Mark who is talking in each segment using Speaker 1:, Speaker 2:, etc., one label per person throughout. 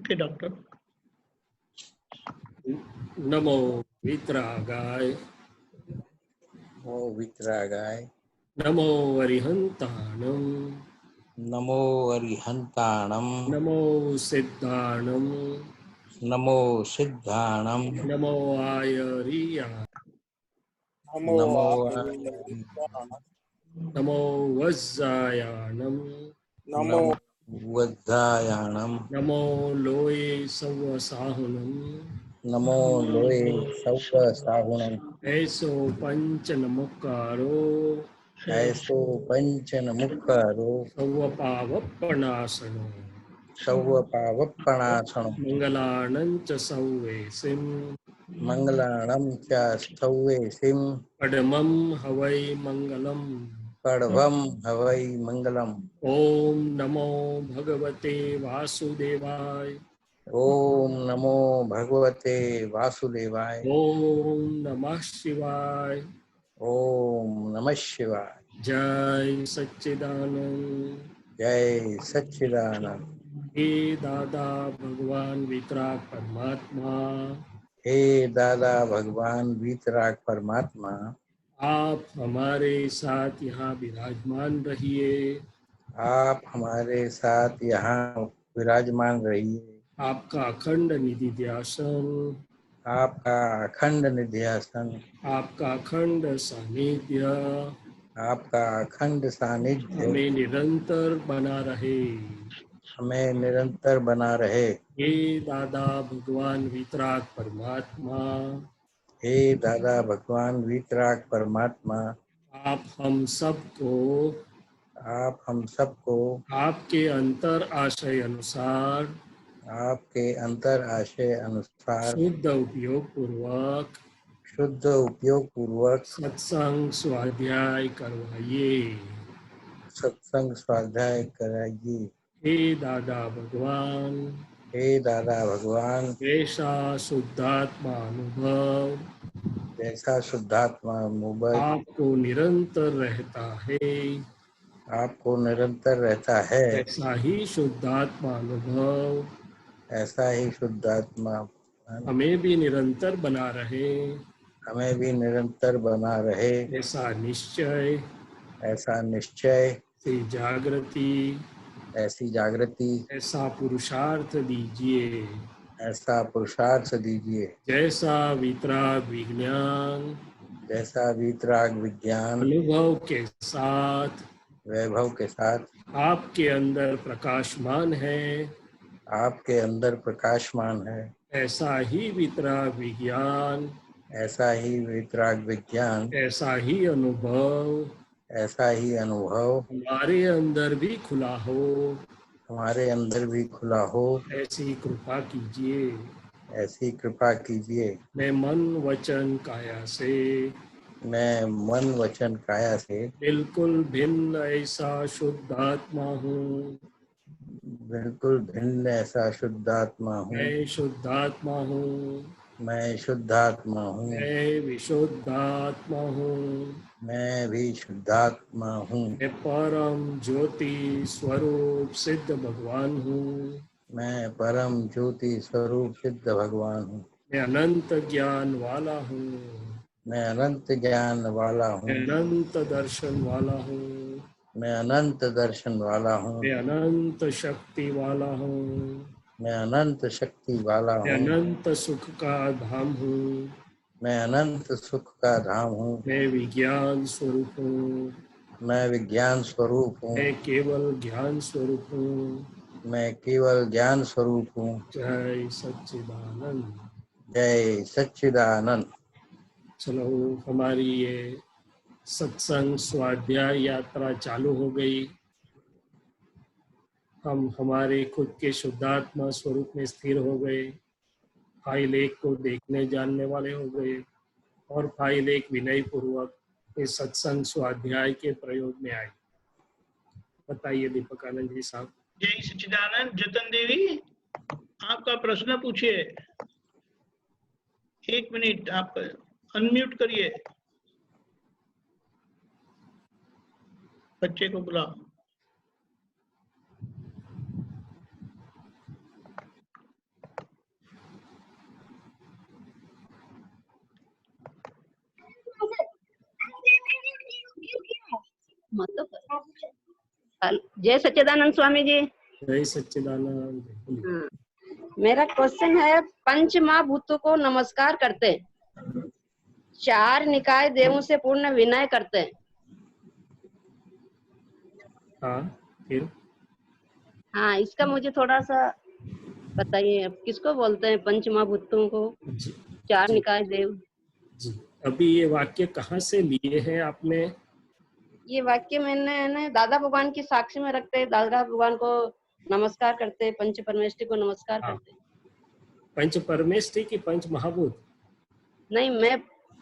Speaker 1: Okay doctor.
Speaker 2: नमो वितरागाय,
Speaker 3: नमो वितरागाय,
Speaker 2: नमो अरिहंताणं,
Speaker 3: नमो अरिहंताणं,
Speaker 2: नमो सिद्धाणं,
Speaker 3: नमो सिद्धाणं,
Speaker 2: नमो आयरिया,
Speaker 3: नमो
Speaker 2: नमो वज्जायाणं,
Speaker 3: नमो वज्रायाणं,
Speaker 2: नमो लोये सवसाहुनं,
Speaker 3: नमो लोये सौव साहुणं,
Speaker 2: ऐसो पंच नमकारो
Speaker 3: ऐसो पंचनमुखरो
Speaker 2: सवपावपणासनो
Speaker 3: सौव पावप्पणासनं,
Speaker 2: मंगलानं च सौवेसिं
Speaker 3: मंगलाणं च स्थौवेसिं,
Speaker 2: पडमं हवै मंगलम्।
Speaker 3: पडवं हवै मंगलम्।
Speaker 2: ओम नमो भगवते वासुदेवाय,
Speaker 3: ओम नमो भगवते वासुदेवाय,
Speaker 2: ओम नमः शिवाय,
Speaker 3: ओम नमः शिवाय।
Speaker 2: जय सच्चिदानंद।
Speaker 3: जय सच्चिदानंद।
Speaker 2: हे दादा भगवान वितराग परमात्मा,
Speaker 3: हे दादा भगवान वीतराग परमात्मा,
Speaker 2: आप हमारे साथ यहाँ विराजमान रहिए।
Speaker 3: आप हमारे साथ यहाँ विराजमान रहिए।
Speaker 2: आपका अखंड निधि ध्यासन,
Speaker 3: आपका अखंड निध्यासन,
Speaker 2: आपका अखंड सानिध्य
Speaker 3: आपका अखंड सानिध्य
Speaker 2: हमें निरंतर बना रहे।
Speaker 3: हमें निरंतर बना रहे।
Speaker 2: हे दादा भगवान वितराग परमात्मा,
Speaker 3: हे दादा भगवान वीतराग परमात्मा,
Speaker 2: आप हम सबको
Speaker 3: आप हम सबको
Speaker 2: आपके अंतर आशय अनुसार
Speaker 3: आपके अंतर आशय अनुसार
Speaker 2: शुद्ध उपयोग पूर्वक
Speaker 3: शुद्ध उपयोग पूर्वक
Speaker 2: सत्संग स्वाध्याय करवाइए।
Speaker 3: सत्संग स्वाध्याय कराइए।
Speaker 2: हे दादा भगवान,
Speaker 3: हे दादा भगवान,
Speaker 2: ऐसा शुद्धात्मा अनुभव
Speaker 3: जैसा शुद्धात्मा अनुभव
Speaker 2: आपको निरंतर रहता है,
Speaker 3: आपको निरंतर रहता है,
Speaker 2: ऐसा ही शुद्धात्मा अनुभव
Speaker 3: ऐसा ही शुद्धात्मा
Speaker 2: हमें भी निरंतर बना रहे।
Speaker 3: हमें भी निरंतर बना रहे।
Speaker 2: ऐसा निश्चय,
Speaker 3: ऐसा निश्चय,
Speaker 2: ऐसी जागृति,
Speaker 3: ऐसी जागृति,
Speaker 2: ऐसा पुरुषार्थ दीजिए,
Speaker 3: ऐसा पुरुषार्थ दीजिए,
Speaker 2: जैसा वितराग विज्ञान
Speaker 3: जैसा वीतराग विज्ञान
Speaker 2: अनुभव के साथ
Speaker 3: वैभव के साथ
Speaker 2: आपके अंदर प्रकाशमान है,
Speaker 3: आपके अंदर प्रकाशमान है।
Speaker 2: ऐसा ही वितराग विज्ञान,
Speaker 3: ऐसा ही वीतराग विज्ञान,
Speaker 2: ऐसा ही अनुभव
Speaker 3: ऐसा ही अनुभव
Speaker 2: हमारे अंदर भी खुला हो।
Speaker 3: हमारे अंदर भी खुला हो।
Speaker 2: ऐसी कृपा कीजिए।
Speaker 3: ऐसी कृपा कीजिए।
Speaker 2: मैं मन वचन काया से
Speaker 3: मैं मन वचन काया से
Speaker 2: बिल्कुल भिन्न ऐसा शुद्धात्मा हूँ।
Speaker 3: बिल्कुल भिन्न ऐसा शुद्धात्मा हूँ।
Speaker 2: मैं शुद्धात्मा हूँ,
Speaker 3: मैं शुद्धात्मा हूँ।
Speaker 2: मैं विशुद्धात्मा हूँ।
Speaker 3: मैं भी शुद्धात्मा हूँ।
Speaker 2: मैं परम ज्योति स्वरूप सिद्ध भगवान हूँ।
Speaker 3: मैं परम ज्योति स्वरूप सिद्ध भगवान हूँ।
Speaker 2: मैं अनंत ज्ञान वाला हूँ।
Speaker 3: मैं अनंत ज्ञान वाला हूँ।
Speaker 2: मैं अनंत दर्शन वाला हूँ।
Speaker 3: मैं अनंत दर्शन वाला हूँ।
Speaker 2: मैं अनंत शक्ति वाला हूँ।
Speaker 3: मैं अनंत शक्ति वाला
Speaker 2: मैं
Speaker 3: हूँ।
Speaker 2: अनंत सुख का धाम हूँ।
Speaker 3: मैं अनंत सुख का धाम हूँ।
Speaker 2: मैं विज्ञान स्वरूप हूँ।
Speaker 3: मैं विज्ञान स्वरूप हूँ।
Speaker 2: मैं केवल ज्ञान स्वरूप हूँ।
Speaker 3: मैं केवल ज्ञान स्वरूप हूँ।
Speaker 2: जय सच्चिदानंद।
Speaker 3: जय सच्चिदानंद।
Speaker 2: चलो, हमारी ये सत्संग स्वाध्याय यात्रा चालू हो गई। हम हमारे खुद के शुद्धात्मा स्वरूप में स्थिर हो गए। फाइल 1 को देखने जानने वाले हो गए और फाइल 1 विनय पूर्वक इस सत्संग स्वाध्याय के प्रयोग में आए। बताइए दीपक आनंद जी साहब।
Speaker 1: जय सच्चिदानंद। जतन देवी, आपका प्रश्न पूछिए। 1 मिनट, आप अनम्यूट करिए, बच्चे को बुलाओ।
Speaker 4: जय सच्चिदानंद स्वामी जी।
Speaker 2: जय सच्चिदानंद। बोलिए।
Speaker 4: हाँ, मेरा क्वेश्चन है, पंच महाभूतों को नमस्कार करते, चार निकाय देवों से पूर्ण विनय करते।
Speaker 2: हाँ, फिर
Speaker 4: हाँ, इसका मुझे थोड़ा सा बताइए, अब किसको बोलते हैं पंच महाभूतों को,
Speaker 2: जी
Speaker 4: चार
Speaker 2: जी
Speaker 4: निकाय देव?
Speaker 2: जी। अभी ये वाक्य कहाँ से लिए हैं आपने?
Speaker 4: ये वाक्य मैंने ना दादा भगवान की साक्षी में रखते, दादा भगवान को नमस्कार करते, पंच परमेष्टि को नमस्कार
Speaker 2: हाँ,
Speaker 4: करते।
Speaker 2: पंच परमेष्टि की पंच महाभूत?
Speaker 4: नहीं, मैं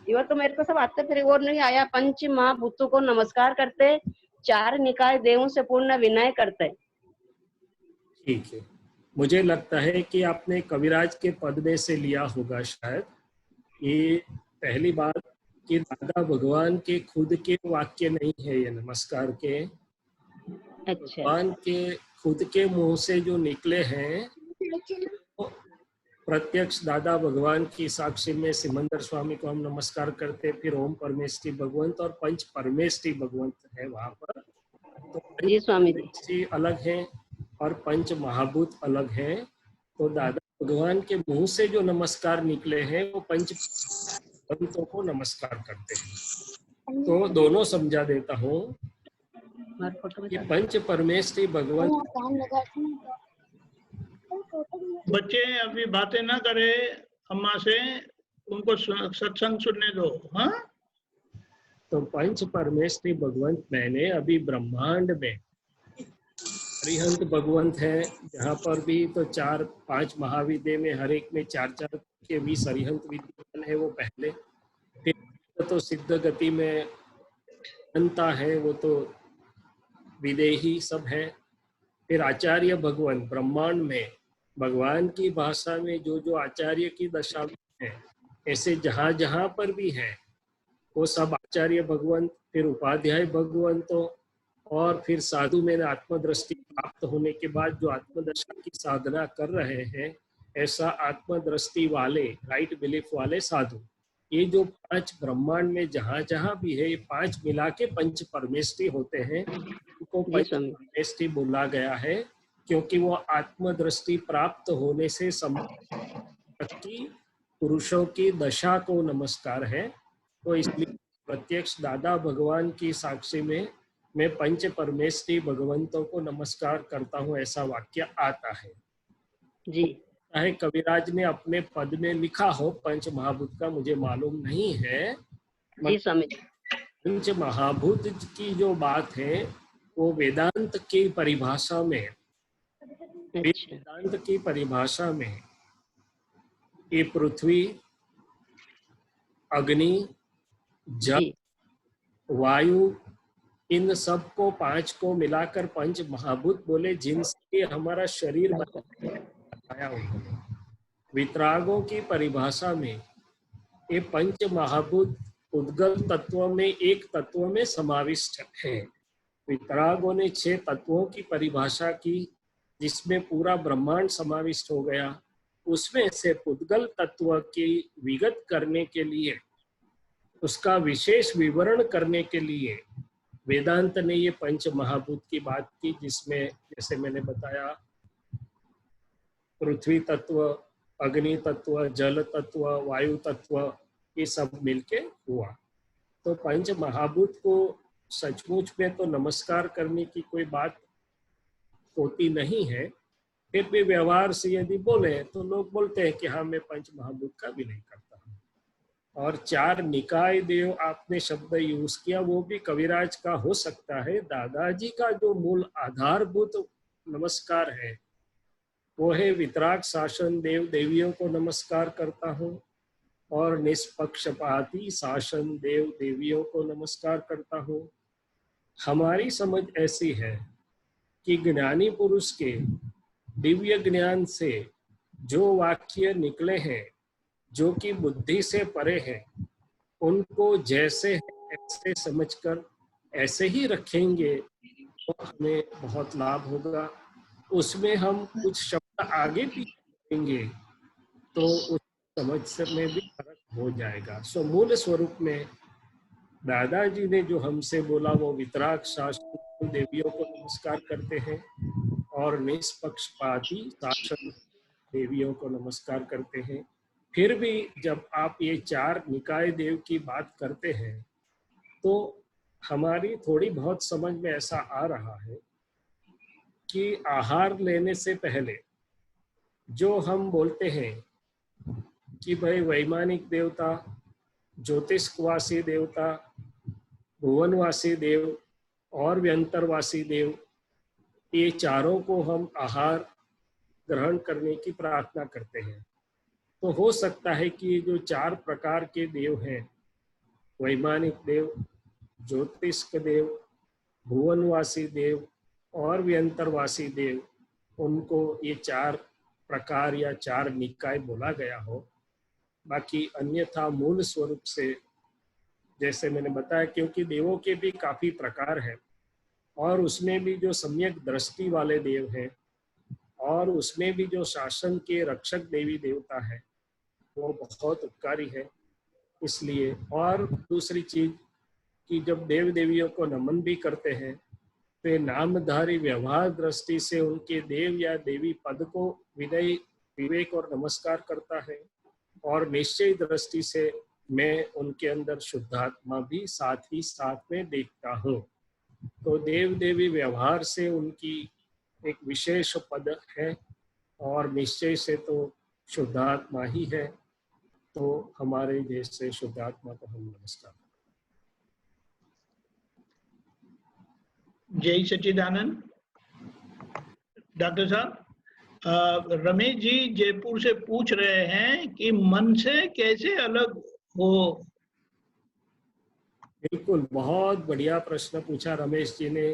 Speaker 4: ये तो मेरे को सब आते, फिर और नहीं आया। पंच महाभूतों को नमस्कार करते, चार निकाय देवों से पूर्ण विनय करते।
Speaker 2: ठीक है, मुझे लगता है कि आपने कविराज के पद में से लिया होगा शायद। ये पहली बात कि दादा भगवान के खुद के वाक्य नहीं है ये नमस्कार के,
Speaker 4: अच्छा,
Speaker 2: भगवान के खुद के मुंह से जो निकले हैं, तो प्रत्यक्ष दादा भगवान की साक्षी में सिमंदर स्वामी को हम नमस्कार करते, फिर ओम परमेष्टि भगवंत और पंच परमेष्टि भगवंत है वहां पर। तो पंच
Speaker 4: जी स्वामी जी।
Speaker 2: परमेष्टि अलग है और पंच महाभूत अलग है। तो दादा भगवान के मुंह से जो नमस्कार निकले हैं वो पंच भगवंतों को नमस्कार करते हैं। तो दोनों समझा देता हूँ कि पंच परमेष्टि भगवंत।
Speaker 1: बच्चे अभी बातें ना करे अम्मा से, उनको सत्संग सुनने दो। हाँ,
Speaker 2: तो पंच परमेष्टि भगवंत मैंने अभी ब्रह्मांड में अरिहंत भगवंत है, जहाँ पर भी तो 4-5 महाविद्य में हर एक में 4-4 के 20 अरिहंत विद्यमान है वो पहले। फिर तो सिद्ध गति में अनंता है, वो तो विदेही सब है। फिर आचार्य भगवान ब्रह्मांड में भगवान की भाषा में जो जो आचार्य की दशा में है, ऐसे जहाँ जहाँ पर भी है वो सब आचार्य भगवंत। फिर उपाध्याय भगवंतों, और फिर साधु में आत्मदृष्टि प्राप्त होने के बाद जो आत्मदशा की साधना कर रहे हैं, ऐसा आत्मदृष्टि वाले, राइट बिलीफ वाले साधु, ये जो 5 ब्रह्मांड में जहाँ जहाँ भी है, ये 5 मिला के पंच परमेष्टि होते हैं। उनको पंच परमेष्टि बोला गया है क्योंकि वो आत्मदृष्टि प्राप्त होने से की पुरुषों की दशा को नमस्कार है। तो इसलिए प्रत्यक्ष दादा भगवान की साक्षी में मैं पंच परमेष्टि भगवंतों को नमस्कार करता हूँ, ऐसा वाक्य आता है
Speaker 4: जी।
Speaker 2: चाहे कविराज ने अपने पद में लिखा हो पंच महाभूत का, मुझे मालूम नहीं है।
Speaker 4: जी स्वामी जी।
Speaker 2: पंच महाभूत की जो बात है वो वेदांत की परिभाषा में,
Speaker 4: अच्छा,
Speaker 2: वेदांत की परिभाषा में ये पृथ्वी, अग्नि, जल,
Speaker 4: जी।
Speaker 2: वायु, इन सब को 5 को मिलाकर पंच महाभूत बोले, जिनसे हमारा शरीर बनाया उन्होंने। वितरागों की परिभाषा में ये पंच महाभूत उद्गल तत्व में एक तत्व में समाविष्ट है। वितरागों ने 6 तत्वों की परिभाषा की जिसमें पूरा ब्रह्मांड समाविष्ट हो गया। उसमें से उद्गल तत्व की विगत करने के लिए, उसका विशेष विवरण करने के लिए वेदांत ने ये पंच महाभूत की बात की, जिसमें जैसे मैंने बताया पृथ्वी तत्व, अग्नि तत्व, जल तत्व, वायु तत्व, ये सब मिलके हुआ। तो पंच महाभूत को सचमुच में तो नमस्कार करने की कोई बात होती नहीं है, फिर भी व्यवहार से यदि बोले तो लोग बोलते हैं कि हाँ मैं पंच महाभूत का विनय करता हूँ। और 4 निकाय देव आपने शब्द यूज किया, वो भी कविराज का हो सकता है। दादाजी का जो मूल आधारभूत नमस्कार है वो है वितराग शासन देव देवियों को नमस्कार करता हूँ, और निष्पक्षपाती शासन देव देवियों को नमस्कार करता हूँ। हमारी समझ ऐसी है कि ज्ञानी पुरुष के दिव्य ज्ञान से जो वाक्य निकले हैं, जो कि बुद्धि से परे हैं, उनको जैसे है ऐसे समझकर ऐसे ही रखेंगे तो हमें बहुत लाभ होगा। उसमें हम कुछ शब्द आगे भी देंगे तो उस समझ से में भी फर्क हो जाएगा। सो मूल स्वरूप में दादाजी ने जो हमसे बोला वो वितराग शासन देवियों को नमस्कार करते हैं और निष्पक्षपाती शासन देवियों को नमस्कार करते हैं। फिर भी जब आप ये 4 निकाय देव की बात करते हैं तो हमारी थोड़ी बहुत समझ में ऐसा आ रहा है कि आहार लेने से पहले जो हम बोलते हैं कि भाई वैमानिक देवता, ज्योतिषवासी देवता, भुवनवासी देव और व्यंतरवासी देव, ये चारों को हम आहार ग्रहण करने की प्रार्थना करते हैं। तो हो सकता है कि जो 4 प्रकार के देव हैं, वैमानिक देव, ज्योतिष्क देव, भुवनवासी देव और व्यंतरवासी देव, उनको ये 4 प्रकार या 4 निकाय बोला गया हो। बाकी अन्यथा मूल स्वरूप से जैसे मैंने बताया, क्योंकि देवों के भी काफी प्रकार हैं और उसमें भी जो सम्यक दृष्टि वाले देव हैं और उसमें भी जो शासन के रक्षक देवी देवता है वो बहुत उपकारी है। इसलिए और दूसरी चीज कि जब देव देवियों को नमन भी करते हैं तो नामधारी व्यवहार दृष्टि से उनके देव या देवी पद को विनय, विवेक और नमस्कार करता है और निश्चय दृष्टि से मैं उनके अंदर शुद्धात्मा भी साथ ही साथ में देखता हूँ। तो देव देवी व्यवहार से उनकी एक विशेष पद है और निश्चय से तो शुद्धात्मा ही है। तो हमारे जैसे शुद्धात्मा को हम नमस्कार।
Speaker 1: जय सच्चिदानंद। डॉक्टर साहब, रमेश जी जयपुर से पूछ रहे हैं कि मन से कैसे अलग हो।
Speaker 2: बिल्कुल, बहुत बढ़िया प्रश्न पूछा रमेश जी ने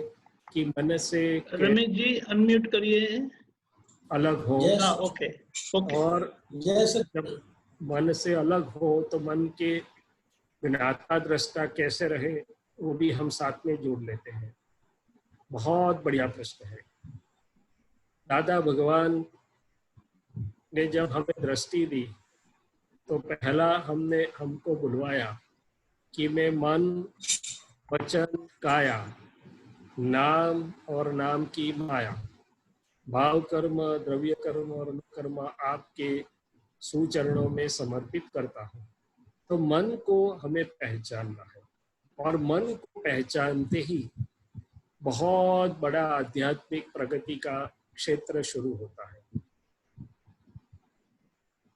Speaker 2: कि मन से
Speaker 1: रमेश जी अनम्यूट करिए।
Speaker 2: अलग हो।
Speaker 1: हाँ, ओके ओके।
Speaker 2: और जब मन से अलग हो तो मन के ज्ञाता दृष्टा कैसे रहे वो भी हम साथ में जोड़ लेते हैं। बहुत बढ़िया प्रश्न है। दादा भगवान ने जब हमें दृष्टि दी तो पहला हमने हमको बुलवाया कि मैं मन, वचन, काया, नाम और नाम की माया, भाव कर्म, द्रव्य कर्म और कर्म आपके सुचरणों में समर्पित करता हूँ। तो मन को हमें पहचानना है और मन को पहचानते ही बहुत बड़ा आध्यात्मिक प्रगति का क्षेत्र शुरू होता है।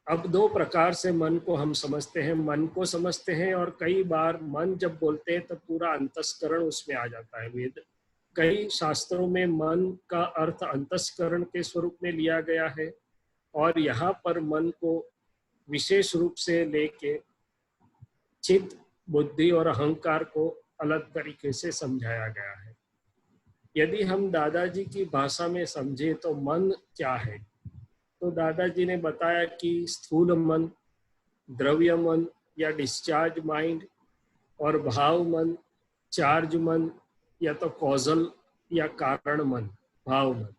Speaker 2: अब 2 प्रकार से मन को हम समझते हैं। मन को समझते हैं और कई बार मन जब बोलते हैं तब पूरा अंतस्करण उसमें आ जाता है। वेद कई शास्त्रों में मन का अर्थ अंतस्करण के स्वरूप में लिया गया है और यहाँ पर मन को विशेष रूप से लेके चित्त, बुद्धि और अहंकार को अलग तरीके से समझाया गया है। यदि हम दादाजी की भाषा में समझे तो मन क्या है, तो दादाजी ने बताया कि स्थूल मन, द्रव्य मन या डिस्चार्ज माइंड और भाव मन, चार्ज मन या तो कॉजल या कारण मन, भाव मन।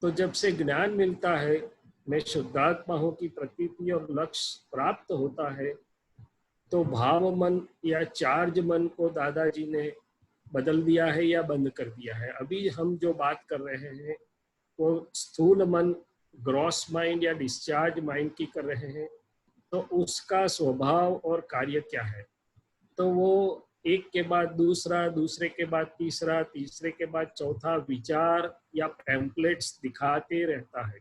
Speaker 2: तो जब से ज्ञान मिलता है, मैं शुद्धात्मा हूँ की प्रतीति और लक्ष्य प्राप्त होता है, तो भाव मन या चार्ज मन को दादाजी ने बदल दिया है या बंद कर दिया है। अभी हम जो बात कर रहे हैं वो स्थूल मन, ग्रॉस माइंड या डिस्चार्ज माइंड की कर रहे हैं। तो उसका स्वभाव और कार्य क्या है, तो वो एक के बाद दूसरा, दूसरे के बाद तीसरा, तीसरे के बाद चौथा विचार या पैम्पलेट्स दिखाते रहता है।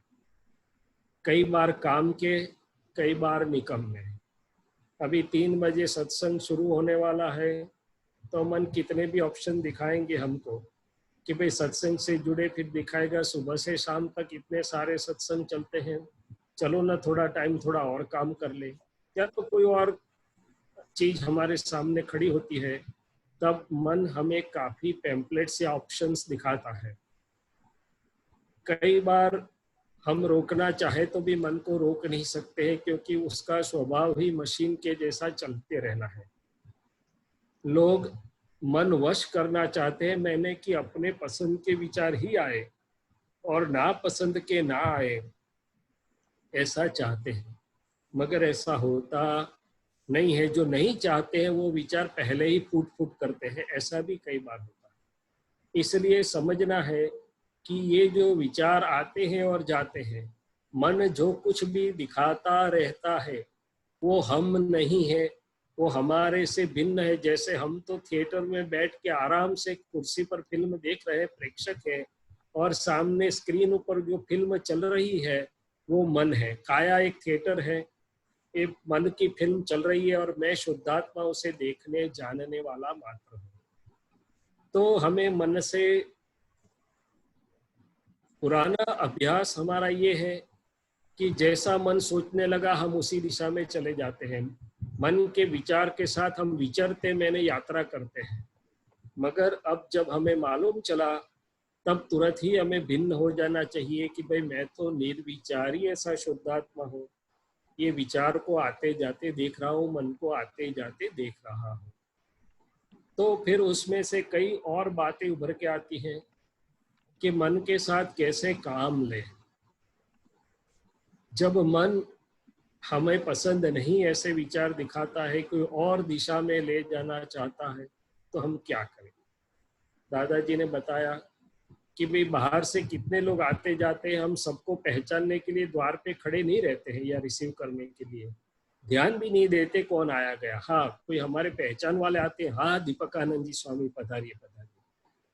Speaker 2: कई बार काम के, कई बार निकम्मे। अभी 3 बजे सत्संग शुरू होने वाला है तो मन कितने भी ऑप्शन दिखाएंगे हमको कि भाई सत्संग से जुड़े, फिर दिखाएगा सुबह से शाम तक इतने सारे सत्संग चलते हैं, चलो ना थोड़ा टाइम थोड़ा और काम कर ले, या तो कोई और चीज हमारे सामने खड़ी होती है, तब मन हमें काफी पैम्पलेट्स या ऑप्शंस दिखाता है। कई बार हम रोकना चाहे तो भी मन को रोक नहीं सकते हैं, क्योंकि उसका स्वभाव ही मशीन के जैसा चलते रहना है। लोग मन वश करना चाहते हैं, मैंने कि अपने पसंद के विचार ही आए और ना पसंद के ना आए, ऐसा चाहते हैं। मगर ऐसा होता नहीं है। जो नहीं चाहते हैं वो विचार पहले ही फूट फूट करते हैं, ऐसा भी कई बार होता है। इसलिए समझना है कि ये जो विचार आते हैं और जाते हैं, मन जो कुछ भी दिखाता रहता है वो हम नहीं है, वो हमारे से भिन्न है। जैसे हम तो थिएटर में बैठ के आराम से कुर्सी पर फिल्म देख रहे हैं, प्रेक्षक है, और सामने स्क्रीन पर जो फिल्म चल रही है वो मन है। काया एक थिएटर है, एक मन की फिल्म चल रही है और मैं शुद्धात्मा उसे देखने जानने वाला मात्र हूँ। तो हमें मन से पुराना अभ्यास हमारा ये है कि जैसा मन सोचने लगा हम उसी दिशा में चले जाते हैं। मन के विचार के साथ हम विचरते मैंने यात्रा करते हैं। मगर अब जब हमें मालूम चला तब तुरंत ही हमें भिन्न हो जाना चाहिए कि भाई मैं तो निर्विचारी ऐसा शुद्धात्मा हूँ, ये विचार को आते जाते देख रहा हूँ, मन को आते जाते देख रहा हूँ। तो फिर उसमें से कई और बातें उभर के आती हैं कि मन के साथ कैसे काम लें। जब मन हमें पसंद नहीं ऐसे विचार दिखाता है, कोई और दिशा में ले जाना चाहता है, तो हम क्या करें। दादाजी ने बताया कि भाई बाहर से कितने लोग आते जाते हैं, हम सबको पहचानने के लिए द्वार पे खड़े नहीं रहते हैं या रिसीव करने के लिए, ध्यान भी नहीं देते कौन आया गया। हाँ, कोई हमारे पहचान वाले आते हैं, हाँ दीपकानंद जी स्वामी पधारिए पधारिए,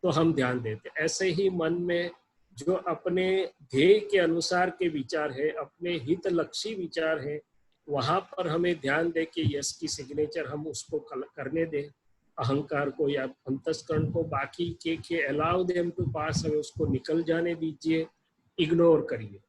Speaker 2: तो हम ध्यान देते। ऐसे ही मन में जो अपने ध्येय के अनुसार के विचार है, अपने हित लक्षी विचार है, वहां पर हमें ध्यान दे कि यश की सिग्नेचर हम उसको करने दें, अहंकार को या अंतस्करण को, बाकी के अलाउ देम टू पास, हमें उसको निकल जाने दीजिए, इग्नोर करिए।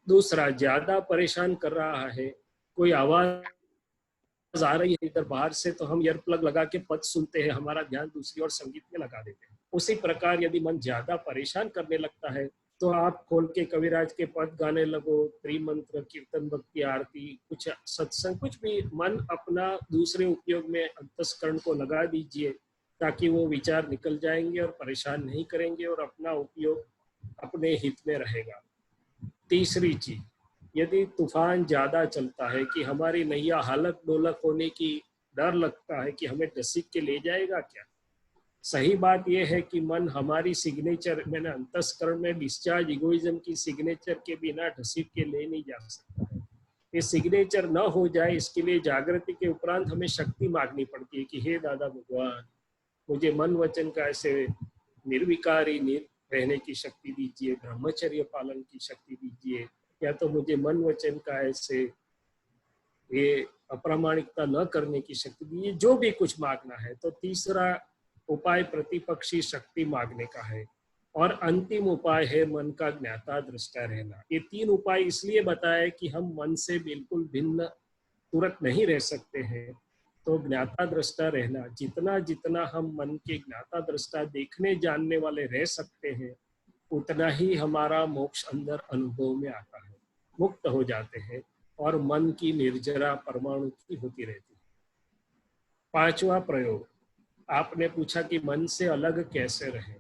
Speaker 2: दूसरा, ज्यादा परेशान कर रहा है, कोई आवाज आ रही है इधर बाहर से, तो हम ईयर प्लग लगा के पद सुनते हैं, हमारा ध्यान दूसरी ओर संगीत में लगा देते हैं। उसी प्रकार यदि मन ज्यादा परेशान करने लगता है तो आप खोल के कविराज के पद गाने लगो, त्रिमंत्र, कीर्तन, भक्ति, आरती, कुछ सत्संग, कुछ भी, मन अपना दूसरे उपयोग में अंतस्करण को लगा दीजिए ताकि वो विचार निकल जाएंगे और परेशान नहीं करेंगे और अपना उपयोग अपने हित में रहेगा। तीसरी चीज, यदि तूफान ज्यादा चलता है कि हमारी नैया हालत डोलक होने की डर लगता है कि हमें डसीक के ले जाएगा क्या, सही बात यह है कि मन हमारी सिग्नेचर, मैंने अंतस्करण में डिस्चार्ज इगोइज्म की सिग्नेचर के बिना ढसीट के ले नहीं जा सकता है। ये सिग्नेचर न हो जाए इसके लिए जागृति के उपरांत हमें शक्ति मांगनी पड़ती है कि हे दादा भगवान, मुझे मन वचन का ऐसे निर्विकारी रहने की शक्ति दीजिए, ब्रह्मचर्य पालन की शक्ति दीजिए, या तो मुझे मन वचन का ऐसे ये अप्रामाणिकता न करने की शक्ति दीजिए, जो भी कुछ मांगना है। तो तीसरा उपाय प्रतिपक्षी शक्ति मांगने का है, और अंतिम उपाय है मन का ज्ञाता दृष्टा रहना। ये तीन उपाय इसलिए बताए कि हम मन से बिल्कुल भिन्न तुरंत नहीं रह सकते हैं, तो ज्ञाता दृष्टा रहना, जितना जितना हम मन के ज्ञाता दृष्टा देखने जानने वाले रह सकते हैं उतना ही हमारा मोक्ष अंदर अनुभव में आता है, मुक्त हो जाते हैं और मन की निर्जरा परमाणु की होती रहती है। पांचवा प्रयोग, आपने पूछा कि मन से अलग कैसे रहे,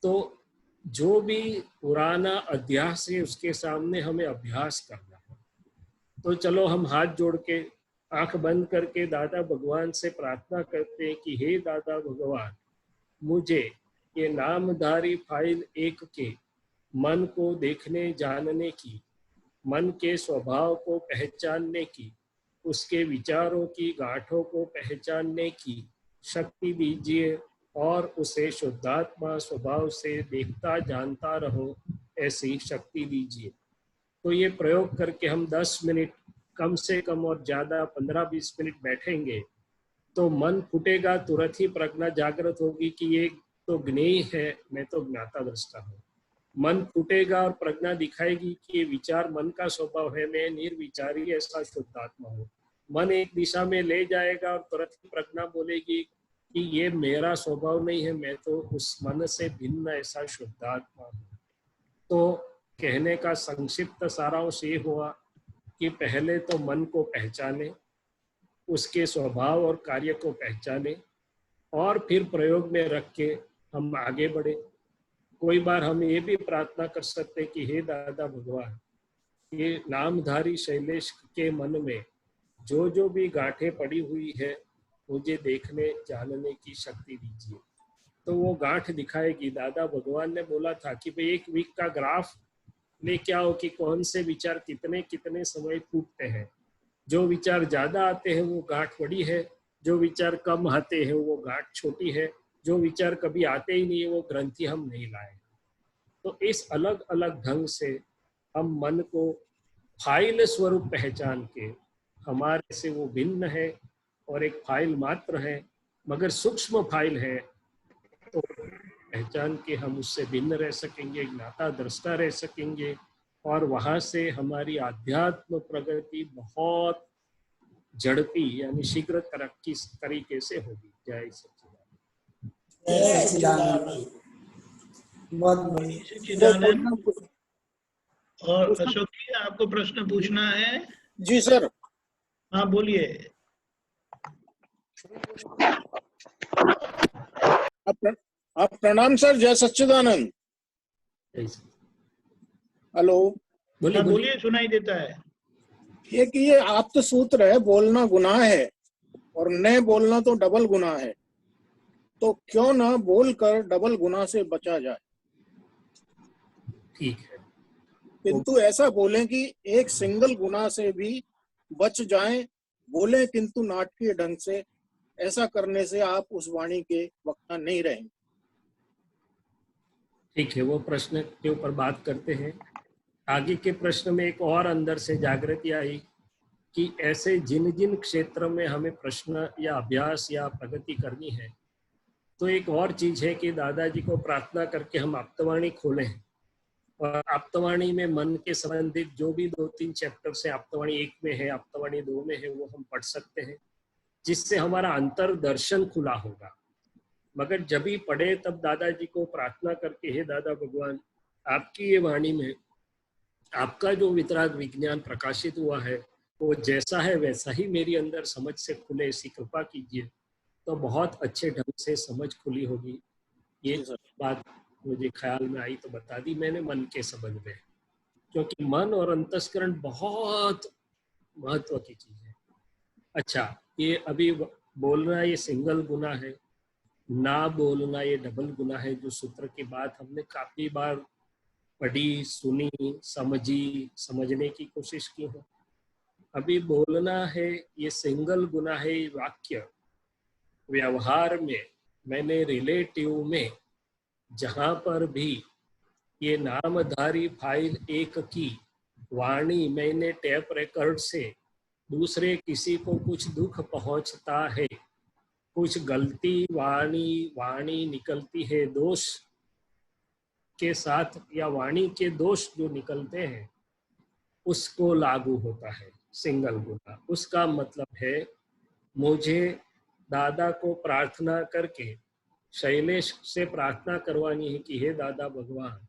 Speaker 2: तो जो भी पुराना अध्यास है उसके सामने हमें अभ्यास करना है। तो चलो हम हाथ जोड़ के आंख बंद करके दादा भगवान से प्रार्थना करते हैं कि हे दादा भगवान, मुझे ये नामधारी फाइल एक के मन को देखने जानने की, मन के स्वभाव को पहचानने की, उसके विचारों की गांठों को पहचानने की शक्ति दीजिए और उसे शुद्धात्मा स्वभाव से देखता जानता रहो, ऐसी शक्ति दीजिए। तो ये प्रयोग करके हम 10 मिनट कम से कम और ज़्यादा 15-20 मिनट बैठेंगे तो मन फूटेगा, तुरंत ही प्रज्ञा जागृत होगी कि ये तो ज्ञेय है, मैं तो ज्ञाता दृष्टा हूँ। मन फूटेगा और प्रज्ञा दिखाएगी कि ये विचार मन का स्वभाव है, मैं निर्विचारी ऐसा शुद्धात्मा हूँ। मन एक दिशा में ले जाएगा और तुरंत ही प्रज्ञा बोलेगी कि ये मेरा स्वभाव नहीं है, मैं तो उस मन से भिन्न ऐसा शुद्धात्मा हूँ। तो कहने का संक्षिप्त सारांश ये हुआ कि पहले तो मन को पहचाने, उसके स्वभाव और कार्य को पहचाने और फिर प्रयोग में रख के हम आगे बढ़े। कोई बार हम ये भी प्रार्थना कर सकते हैं कि हे दादा भगवान, ये नामधारी शैलेश के मन में जो जो भी गांठें पड़ी हुई है मुझे देखने जानने की शक्ति दीजिए। तो वो गांठ दिखाएगी। दादा भगवान ने बोला था कि भाई 1 वीक का ग्राफ लेके आओ कि कौन से विचार कितने कितने समय फूटते हैं। जो विचार ज्यादा आते हैं वो गांठ बड़ी है, जो विचार कम आते हैं वो गांठ छोटी है, जो विचार कभी आते ही नहीं है वो ग्रंथि हम नहीं लाए। तो इस अलग अलग ढंग से हम मन को फाइल स्वरूप पहचान के, हमारे से वो भिन्न है और एक फाइल मात्र है मगर सूक्ष्म फाइल है, तो पहचान के हम उससे भिन्न रह सकेंगे, ज्ञाता दृष्टा रह सकेंगे और वहां से हमारी आध्यात्म प्रगति बहुत झड़पी यानी शीघ्र तरक्की तरीके से होगी। जय सच्चिदानंद।
Speaker 1: और अशोक जी आपको प्रश्न पूछना है?
Speaker 5: जी सर।
Speaker 1: हाँ बोलिए।
Speaker 5: आप प्रणाम सर। जय सच्चिदानंद। हेलो।
Speaker 1: बोलिए, सुनाई देता है।
Speaker 5: ये आप्त सूत्र है, बोलना गुनाह है और न बोलना तो डबल गुनाह है, तो क्यों ना बोलकर डबल गुनाह से बचा जाए।
Speaker 2: ठीक है,
Speaker 5: किंतु ऐसा बोलें कि एक सिंगल गुनाह से भी बच जाएं, बोले किंतु नाटकीय ढंग से। ऐसा करने से आप उस वाणी के वक्ता नहीं रहेंगे।
Speaker 2: ठीक है, वो प्रश्न के ऊपर बात करते हैं। आगे के प्रश्न में एक और अंदर से जागृति आई कि ऐसे जिन जिन क्षेत्र में हमें प्रश्न या अभ्यास या प्रगति करनी है, तो एक और चीज है कि दादाजी को प्रार्थना करके हम आप्तवाणी खोलें और आप्तवाणी में मन के संबंधित जो भी 2-3 चैप्टर से आप्तवाणी 1 में है, आप्तवाणी 2 में है, वो हम पढ़ सकते हैं, जिससे हमारा अंतर दर्शन खुला होगा। मगर जब भी पढ़े तब दादाजी को प्रार्थना करके, हे दादा भगवान, आपकी ये वाणी में आपका जो वितराग विज्ञान प्रकाशित हुआ है वो जैसा है वैसा ही मेरी अंदर समझ से खुले, ऐसी कृपा कीजिए। तो बहुत अच्छे ढंग से समझ खुली होगी। ये बात मुझे ख्याल में आई तो बता दी मैंने मन के संबंध में, क्योंकि मन और अंतस्करण बहुत महत्व की चीज है। अच्छा, ये अभी बोलना ये सिंगल गुना है, ना बोलना ये डबल गुना है, जो सूत्र की बात हमने काफी बार पढ़ी, सुनी, समझी, समझने की कोशिश की है। अभी बोलना है ये सिंगल गुना है। वाक्य व्यवहार में मैंने रिलेटिव में जहां पर भी ये नामधारी फाइल एक की वाणी मैंने टेप रिकॉर्ड से दूसरे किसी को कुछ दुख पहुंचता है, कुछ गलती वाणी निकलती है, दोष के साथ या वाणी के दोष जो निकलते हैं उसको लागू होता है सिंगल गुना। उसका मतलब है मुझे दादा को प्रार्थना करके शैलेश से प्रार्थना करवानी है कि हे दादा भगवान,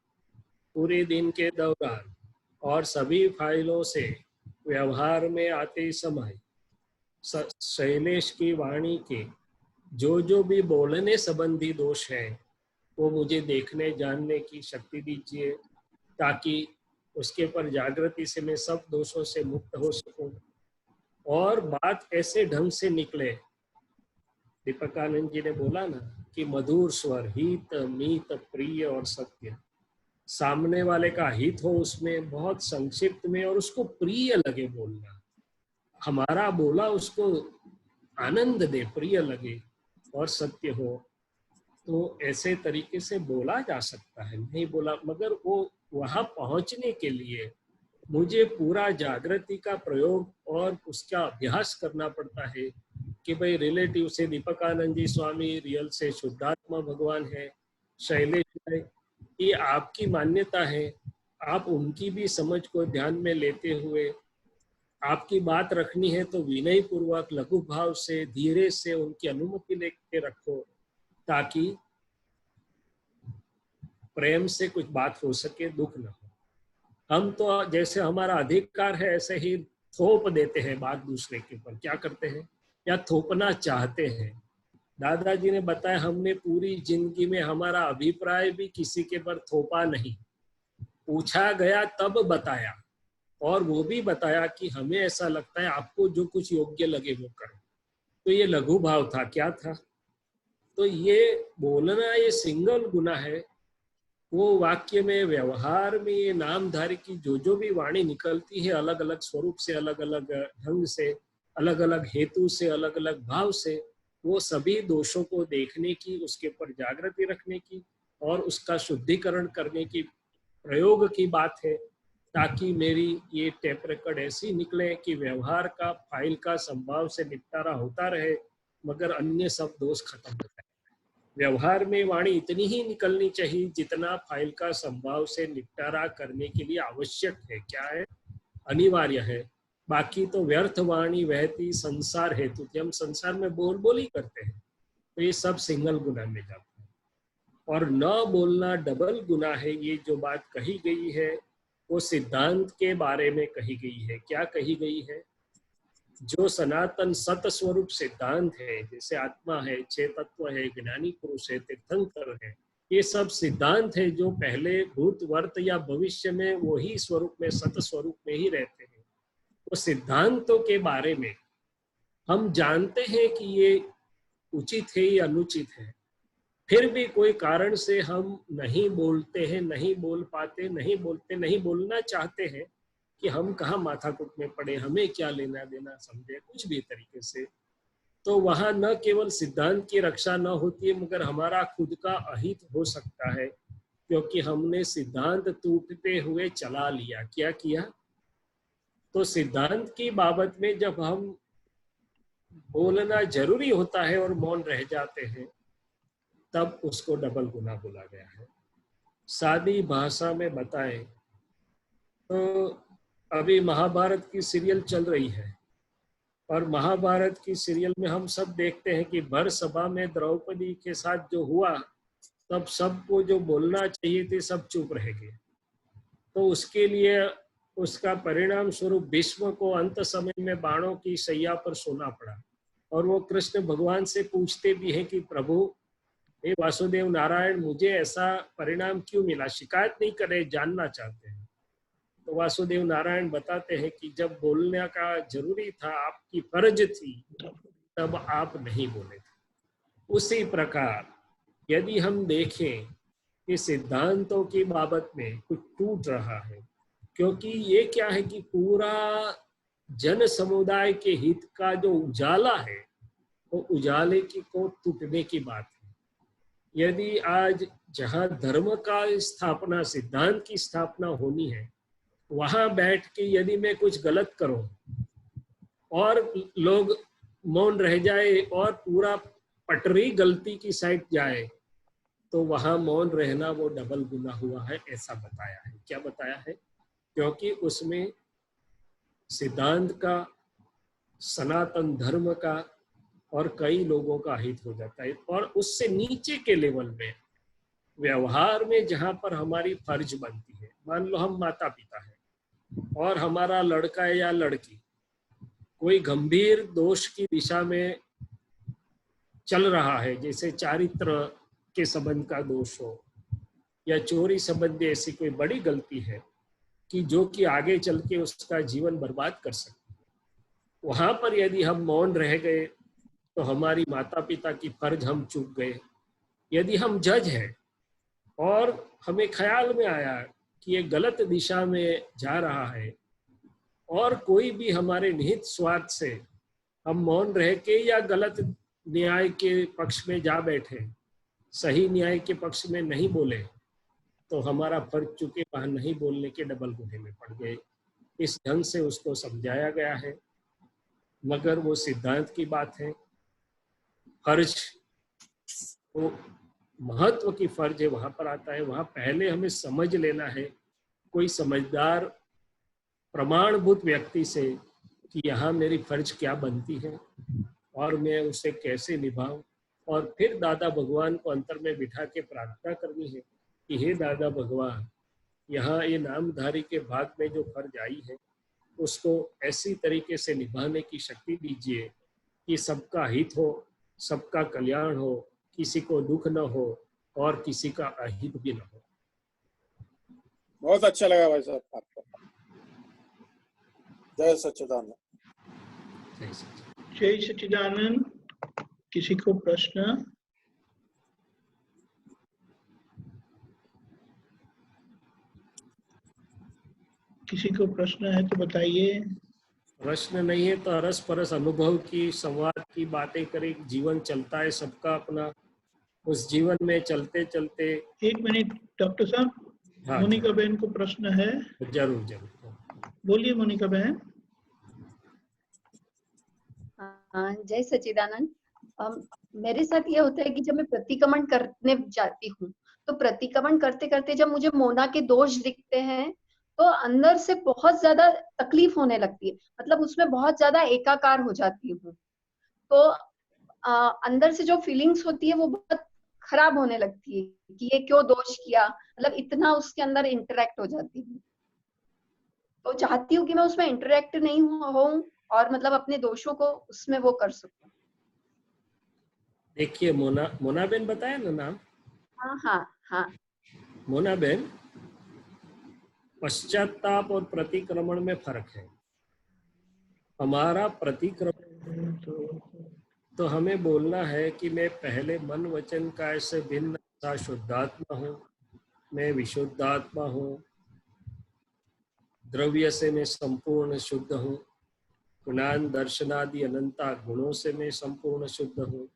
Speaker 2: पूरे दिन के दौरान और सभी फाइलों से व्यवहार में आते समय शैलेश की वाणी के जो जो भी बोलने संबंधी दोष हैं वो मुझे देखने जानने की शक्ति दीजिए, ताकि उसके पर जागृति से मैं सब दोषों से मुक्त हो सकूं और बात ऐसे ढंग से निकले। दीपकानंद जी ने बोला ना कि मधुर स्वर, हित मीत प्रिय और सत्य, सामने वाले का हित हो उसमें बहुत संक्षिप्त में और उसको प्रिय लगे बोलना, हमारा बोला उसको आनंद दे, प्रिय लगे और सत्य हो। तो ऐसे तरीके से बोला जा सकता है, नहीं बोला, मगर वो वहां पहुंचने के लिए मुझे पूरा जागृति का प्रयोग और उसका अभ्यास करना पड़ता है कि भाई रिलेटिव से दीपकानंद जी स्वामी, रियल से शुद्धात्मा भगवान है, शैलेश है, ये आपकी मान्यता है। आप उनकी भी समझ को ध्यान में लेते हुए आपकी बात रखनी है तो विनय पूर्वक लघु भाव से धीरे से उनकी अनुमति लेके रखो, ताकि प्रेम से कुछ बात हो सके, दुख न हो। हम तो जैसे हमारा अधिकार है ऐसे ही थोप देते हैं बात दूसरे के ऊपर, क्या करते हैं या थोपना चाहते हैं। दादाजी ने बताया हमने पूरी जिंदगी में हमारा अभिप्राय भी किसी के पर थोपा नहीं, पूछा गया तब बताया, और वो भी बताया कि हमें ऐसा लगता है आपको जो कुछ योग्य लगे वो करो। तो ये लघु भाव था, क्या था? तो ये बोलना ये सिंगल गुना है। वो वाक्य में, व्यवहार में ये नामधारी की जो भी वाणी निकलती है अलग अलग स्वरूप से, अलग अलग ढंग से, अलग अलग हेतु से, अलग अलग भाव से, वो सभी दोषों को देखने की, उसके ऊपर जागृति रखने की और उसका शुद्धिकरण करने की प्रयोग की बात है, ताकि मेरी ये टेप रिकॉर्ड ऐसी निकले कि व्यवहार का, फाइल का संभाव से निपटारा होता रहे मगर अन्य सब दोष खत्म हो जाए। व्यवहार में वाणी इतनी ही निकलनी चाहिए जितना फाइल का संभाव से निपटारा करने के लिए आवश्यक है। क्या है? अनिवार्य है। बाकी तो व्यर्थ वाणी बहती संसार हेतु थी। हम संसार में बोल ही करते हैं, तो ये सब सिंगल गुना में जाता है। और न बोलना डबल गुना है। ये जो बात कही गई है वो सिद्धांत के बारे में कही गई है। क्या कही गई है? जो सनातन सत स्वरूप सिद्धांत है, जैसे आत्मा है, 6 तत्व है, ज्ञानी पुरुष है, तीर्थंकर है, ये सब सिद्धांत है जो पहले भूत, वर्त या भविष्य में वही स्वरूप में, सत स्वरूप में ही रहते हैं। तो सिद्धांतों के बारे में हम जानते हैं कि ये उचित है या अनुचित है, फिर भी कोई कारण से हम नहीं बोलते हैं, नहीं बोल पाते, नहीं बोलते, नहीं बोलना चाहते हैं कि हम कहाँ माथाकुट में पड़े, हमें क्या लेना देना, समझे कुछ भी तरीके से। तो वहां न केवल सिद्धांत की रक्षा न होती है मगर हमारा खुद का अहित हो सकता है, क्योंकि हमने सिद्धांत टूटते हुए चला लिया। क्या किया? तो सिद्धांत की बाबत में जब हम बोलना जरूरी होता है और मौन रह जाते हैं, तब उसको डबल गुना बोला गया है। सादी भाषा में बताएं तो अभी महाभारत की सीरियल चल रही है और महाभारत की सीरियल में हम सब देखते हैं कि भर सभा में द्रौपदी के साथ जो हुआ, तब सबको जो बोलना चाहिए थे सब चुप रह गए। तो उसके लिए उसका परिणाम स्वरूप भीष्म को अंत समय में बाणों की सैया पर सोना पड़ा। और वो कृष्ण भगवान से पूछते भी हैं कि प्रभु, हे वासुदेव नारायण, मुझे ऐसा परिणाम क्यों मिला? शिकायत नहीं करे, जानना चाहते हैं। तो वासुदेव नारायण बताते हैं कि जब बोलने का जरूरी था, आपकी फर्ज थी, तब आप नहीं बोले थे। उसी प्रकार यदि हम देखें कि सिद्धांतों की बाबत में कुछ टूट रहा है, क्योंकि ये क्या है कि पूरा जन समुदाय के हित का जो उजाला है वो उजाले की को टूटने की बात है। यदि आज जहाँ धर्म का स्थापना, सिद्धांत की स्थापना होनी है, वहां बैठ के यदि मैं कुछ गलत करूं और लोग मौन रह जाए और पूरा पटरी गलती की साइड जाए, तो वहां मौन रहना वो डबल गुना हुआ है, ऐसा बताया है। क्या बताया है? क्योंकि उसमें सिद्धांत का, सनातन धर्म का और कई लोगों का हित हो जाता है। और उससे नीचे के लेवल में, व्यवहार में जहां पर हमारी फर्ज बनती है, मान लो हम माता पिता है और हमारा लड़का या लड़की कोई गंभीर दोष की दिशा में चल रहा है, जैसे चारित्र के संबंध का दोष हो या चोरी संबंधी ऐसी कोई बड़ी गलती है कि जो कि आगे चल के उसका जीवन बर्बाद कर सकती है, वहां पर यदि हम मौन रह गए तो हमारी माता पिता की फर्ज हम चूक गए। यदि हम जज हैं और हमें ख्याल में आया कि ये गलत दिशा में जा रहा है और कोई भी हमारे निहित स्वार्थ से हम मौन रह के या गलत न्याय के पक्ष में जा बैठे, सही न्याय के पक्ष में नहीं बोले, तो हमारा फर्ज चूके वहां नहीं बोलने के डबल गुने में पड़ गए। इस ढंग से उसको समझाया गया है, मगर वो सिद्धांत की बात है। फर्ज, वो महत्व की फर्ज है, वहां पर आता है। वहां पहले हमें समझ लेना है कोई समझदार प्रमाणभूत व्यक्ति से कि यहाँ मेरी फर्ज क्या बनती है और मैं उसे कैसे निभाऊं, और फिर दादा भगवान को अंतर में बिठा के प्रार्थना करनी है कि हे दादा भगवान, यहाँ ये नामधारी के भाग में जो फर्ज आई है उसको ऐसी तरीके से निभाने की शक्ति दीजिए कि सबका हित हो, सबका कल्याण हो, किसी को दुख न हो और किसी का अहित भी न हो।
Speaker 5: बहुत अच्छा लगा भाई साहब आपका। जय सच्चिदानंद।
Speaker 2: जय सच्चिदानंद।
Speaker 1: जय सच्चिदानंद। किसी को प्रश्न? किसी को प्रश्न है तो बताइए।
Speaker 2: प्रश्न नहीं है तो अरस परस अनुभव की, संवाद की बातें करें। जीवन चलता है सबका अपना, उस जीवन में चलते चलते।
Speaker 1: एक मिनट डॉक्टर साहब,
Speaker 2: हाँ,
Speaker 1: मोनिका बहन को प्रश्न है।
Speaker 2: जरूर जरूर
Speaker 1: बोलिए मोनिका बहन।
Speaker 6: जय सच्चिदानंद। मेरे साथ ये होता है कि जब मैं प्रतिक्रमण करने जाती हूँ तो प्रतिक्रमण करते करते जब मुझे मोना के दोष दिखते हैं तो अंदर से बहुत ज्यादा तकलीफ होने लगती है, मतलब उसमें बहुत ज्यादा एकाकार हो जाती हूँ। तो अंदर से जो फीलिंग्स होती है वो बहुत खराब होने लगती है कि ये क्यों दोष किया, मतलब इतना उसके अंदर इंटरेक्ट हो जाती हूँ। तो चाहती हूँ कि मैं उसमें इंटरेक्ट नहीं हूँ और मतलब अपने दोषों को उसमें वो कर सकूं।
Speaker 2: देखिए, मोना बेन बताया ना नाम?
Speaker 6: हाँ हाँ हाँ।
Speaker 2: मोना बेन, पश्चाताप और प्रतिक्रमण में फर्क है। हमारा प्रतिक्रमण तो हमें बोलना है कि मैं पहले मन वचन काय से भिन्न सा शुद्धात्मा हूँ, मैं विशुद्धात्मा हूँ, द्रव्य से मैं संपूर्ण शुद्ध हूँ, ज्ञान दर्शनादि अनंता गुणों से मैं संपूर्ण शुद्ध हूँ,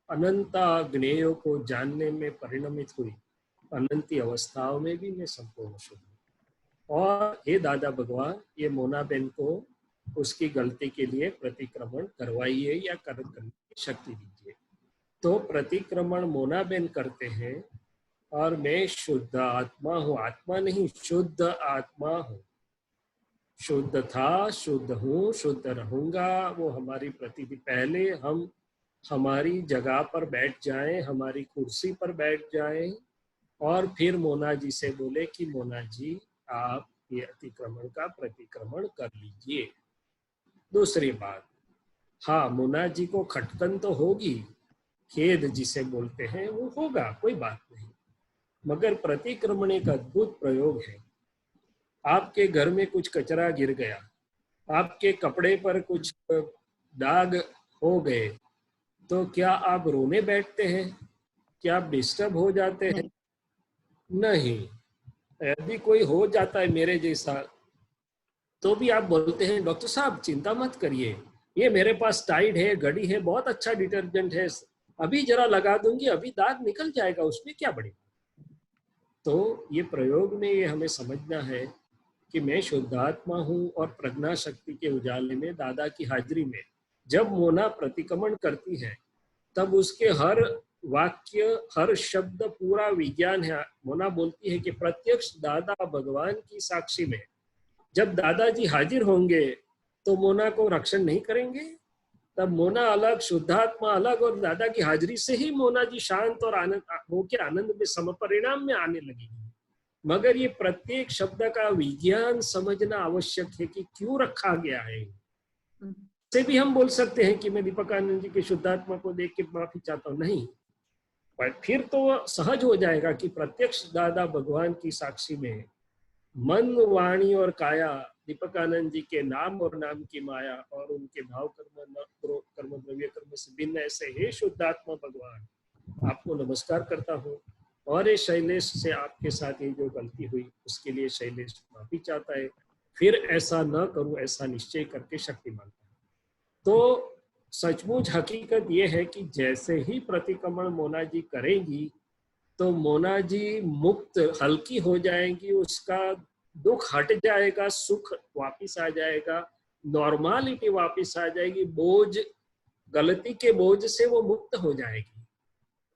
Speaker 2: अनंता ज्ञेयों को जानने में परिणमित हुई अनंती अवस्थाओं में भी मैं संपूर्ण शुद्ध हूँ। और हे दादा भगवान, ये मोना बेन को उसकी गलती के लिए प्रतिक्रमण करवाइए या करने की शक्ति दीजिए। तो प्रतिक्रमण मोना बेन करते हैं और मैं शुद्ध आत्मा हूँ, आत्मा नहीं शुद्ध आत्मा हूँ। शुद्ध था, शुद्ध हूँ, शुद्ध रहूंगा, वो हमारी प्रतीति। पहले हम हमारी जगह पर बैठ जाएं, हमारी कुर्सी पर बैठ जाएं और फिर मोना जी से बोले कि मोना जी आप ये अतिक्रमण का प्रतिक्रमण कर लीजिए। दूसरी बात, हाँ मोना जी को खटकन तो होगी, खेद जिसे बोलते हैं वो होगा, कोई बात नहीं, मगर प्रतिक्रमण एक अद्भुत प्रयोग है। आपके घर में कुछ कचरा गिर गया, आपके कपड़े पर कुछ दाग हो गए, तो क्या आप रोने बैठते हैं? क्या आप डिस्टर्ब हो जाते हैं? नहीं। यदि कोई हो जाता है मेरे जैसा तो भी आप बोलते हैं डॉक्टर साहब चिंता मत करिए, ये मेरे पास टाइड है, घड़ी है, बहुत अच्छा डिटर्जेंट है, अभी जरा लगा दूंगी, अभी दाग निकल जाएगा, उसमें क्या बड़ी। तो ये प्रयोग में ये हमें समझना है कि मैं शुद्धात्मा हूँ और प्रज्ञा शक्ति के उजाले में दादा की हाजिरी में जब मोना प्रतिक्रमण करती है तब उसके हर वाक्य, हर शब्द पूरा विज्ञान है। मोना बोलती है कि प्रत्यक्ष दादा भगवान की साक्षी में जब दादाजी हाजिर होंगे तो मोना को रक्षण नहीं करेंगे। तब मोना अलग, शुद्धात्मा अलग, और दादा की हाजिरी से ही मोना जी शांत और आनंद होकर आनंद में समपरिणाम में आने लगेगी। मगर ये प्रत्येक शब्द का विज्ञान समझना आवश्यक है कि क्यों रखा गया है। से भी हम बोल सकते हैं कि मैं दीपकानंद जी के शुद्धात्मा को देख के माफी चाहता हूँ, नहीं, पर फिर तो सहज हो जाएगा कि प्रत्यक्ष दादा भगवान की साक्षी में मन, वाणी और काया दीपकानंद जी के नाम और नाम की माया और उनके भाव कर्म द्रव्य कर्म से भिन्न ऐसे हे शुद्धात्मा भगवान, आपको नमस्कार करता हूँ। और ये शैलेश से आपके साथ ये जो गलती हुई उसके लिए शैलेश माफी चाहता है, फिर ऐसा न करूं ऐसा निश्चय करके शक्ति मांगता है। तो सचमुच हकीकत ये है कि जैसे ही प्रतिक्रमण मोना जी करेंगी तो मोना जी मुक्त, हल्की हो जाएंगी, उसका दुख हट जाएगा, सुख वापिस आ जाएगा, नॉर्मालिटी वापिस आ जाएगी, बोझ, गलती के बोझ से वो मुक्त हो जाएगी।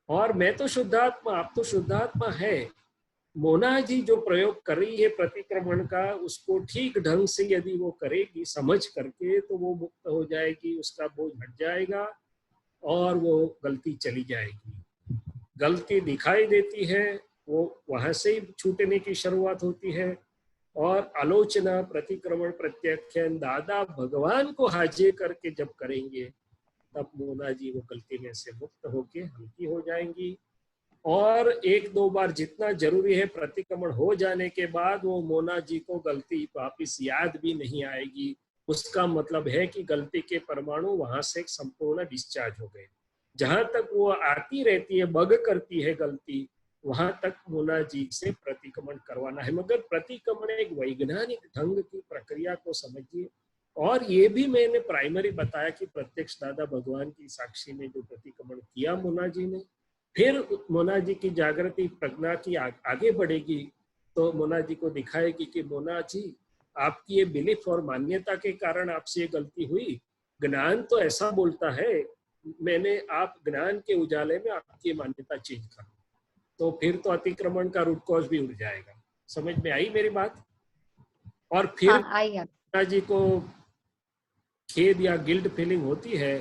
Speaker 2: और मैं तो शुद्धात्मा, आप तो शुद्धात्मा है। मोना जी जो प्रयोग कर रही है प्रतिक्रमण का, उसको ठीक ढंग से यदि वो करेगी समझ करके तो वो मुक्त हो जाएगी, उसका बोझ हट जाएगा और वो गलती चली जाएगी। गलती दिखाई देती है, वो वहां से ही छूटने की शुरुआत होती है। और आलोचना, प्रतिक्रमण, प्रत्याख्यान दादा भगवान को हाजिर करके जब करेंगे तब मोना जी वो गलती में से मुक्त होके हल्की हो जाएंगी और एक दो बार जितना जरूरी है प्रतिक्रमण हो जाने के बाद वो मोना जी को गलती वापिस याद भी नहीं आएगी। उसका मतलब है कि गलती के परमाणु वहां से संपूर्ण डिस्चार्ज हो गए। जहां तक वो आती रहती है, बग करती है गलती, वहां तक मोना जी से प्रतिक्रमण करवाना है। मगर प्रतिक्रमण एक वैज्ञानिक ढंग की प्रक्रिया को समझिए। और ये भी मैंने प्राइमरी बताया कि प्रत्यक्ष दादा भगवान की साक्षी में जो प्रतिक्रमण किया मोना जी ने, फिर मोना जी की जागृति प्रज्ञा की आगे बढ़ेगी तो मोना जी को दिखाएगी कि मोना जी आपकी ये बिलीफ और मान्यता के कारण आपसे ये गलती हुई। ज्ञान तो ऐसा बोलता है, मैंने आप ज्ञान के उजाले में आपकी मान्यता चेंज कर, तो फिर तो अतिक्रमण का रूट कॉज भी उड़ जाएगा। समझ में आई मेरी बात? और फिर मोना जी को खेद या गिल्ट फीलिंग होती है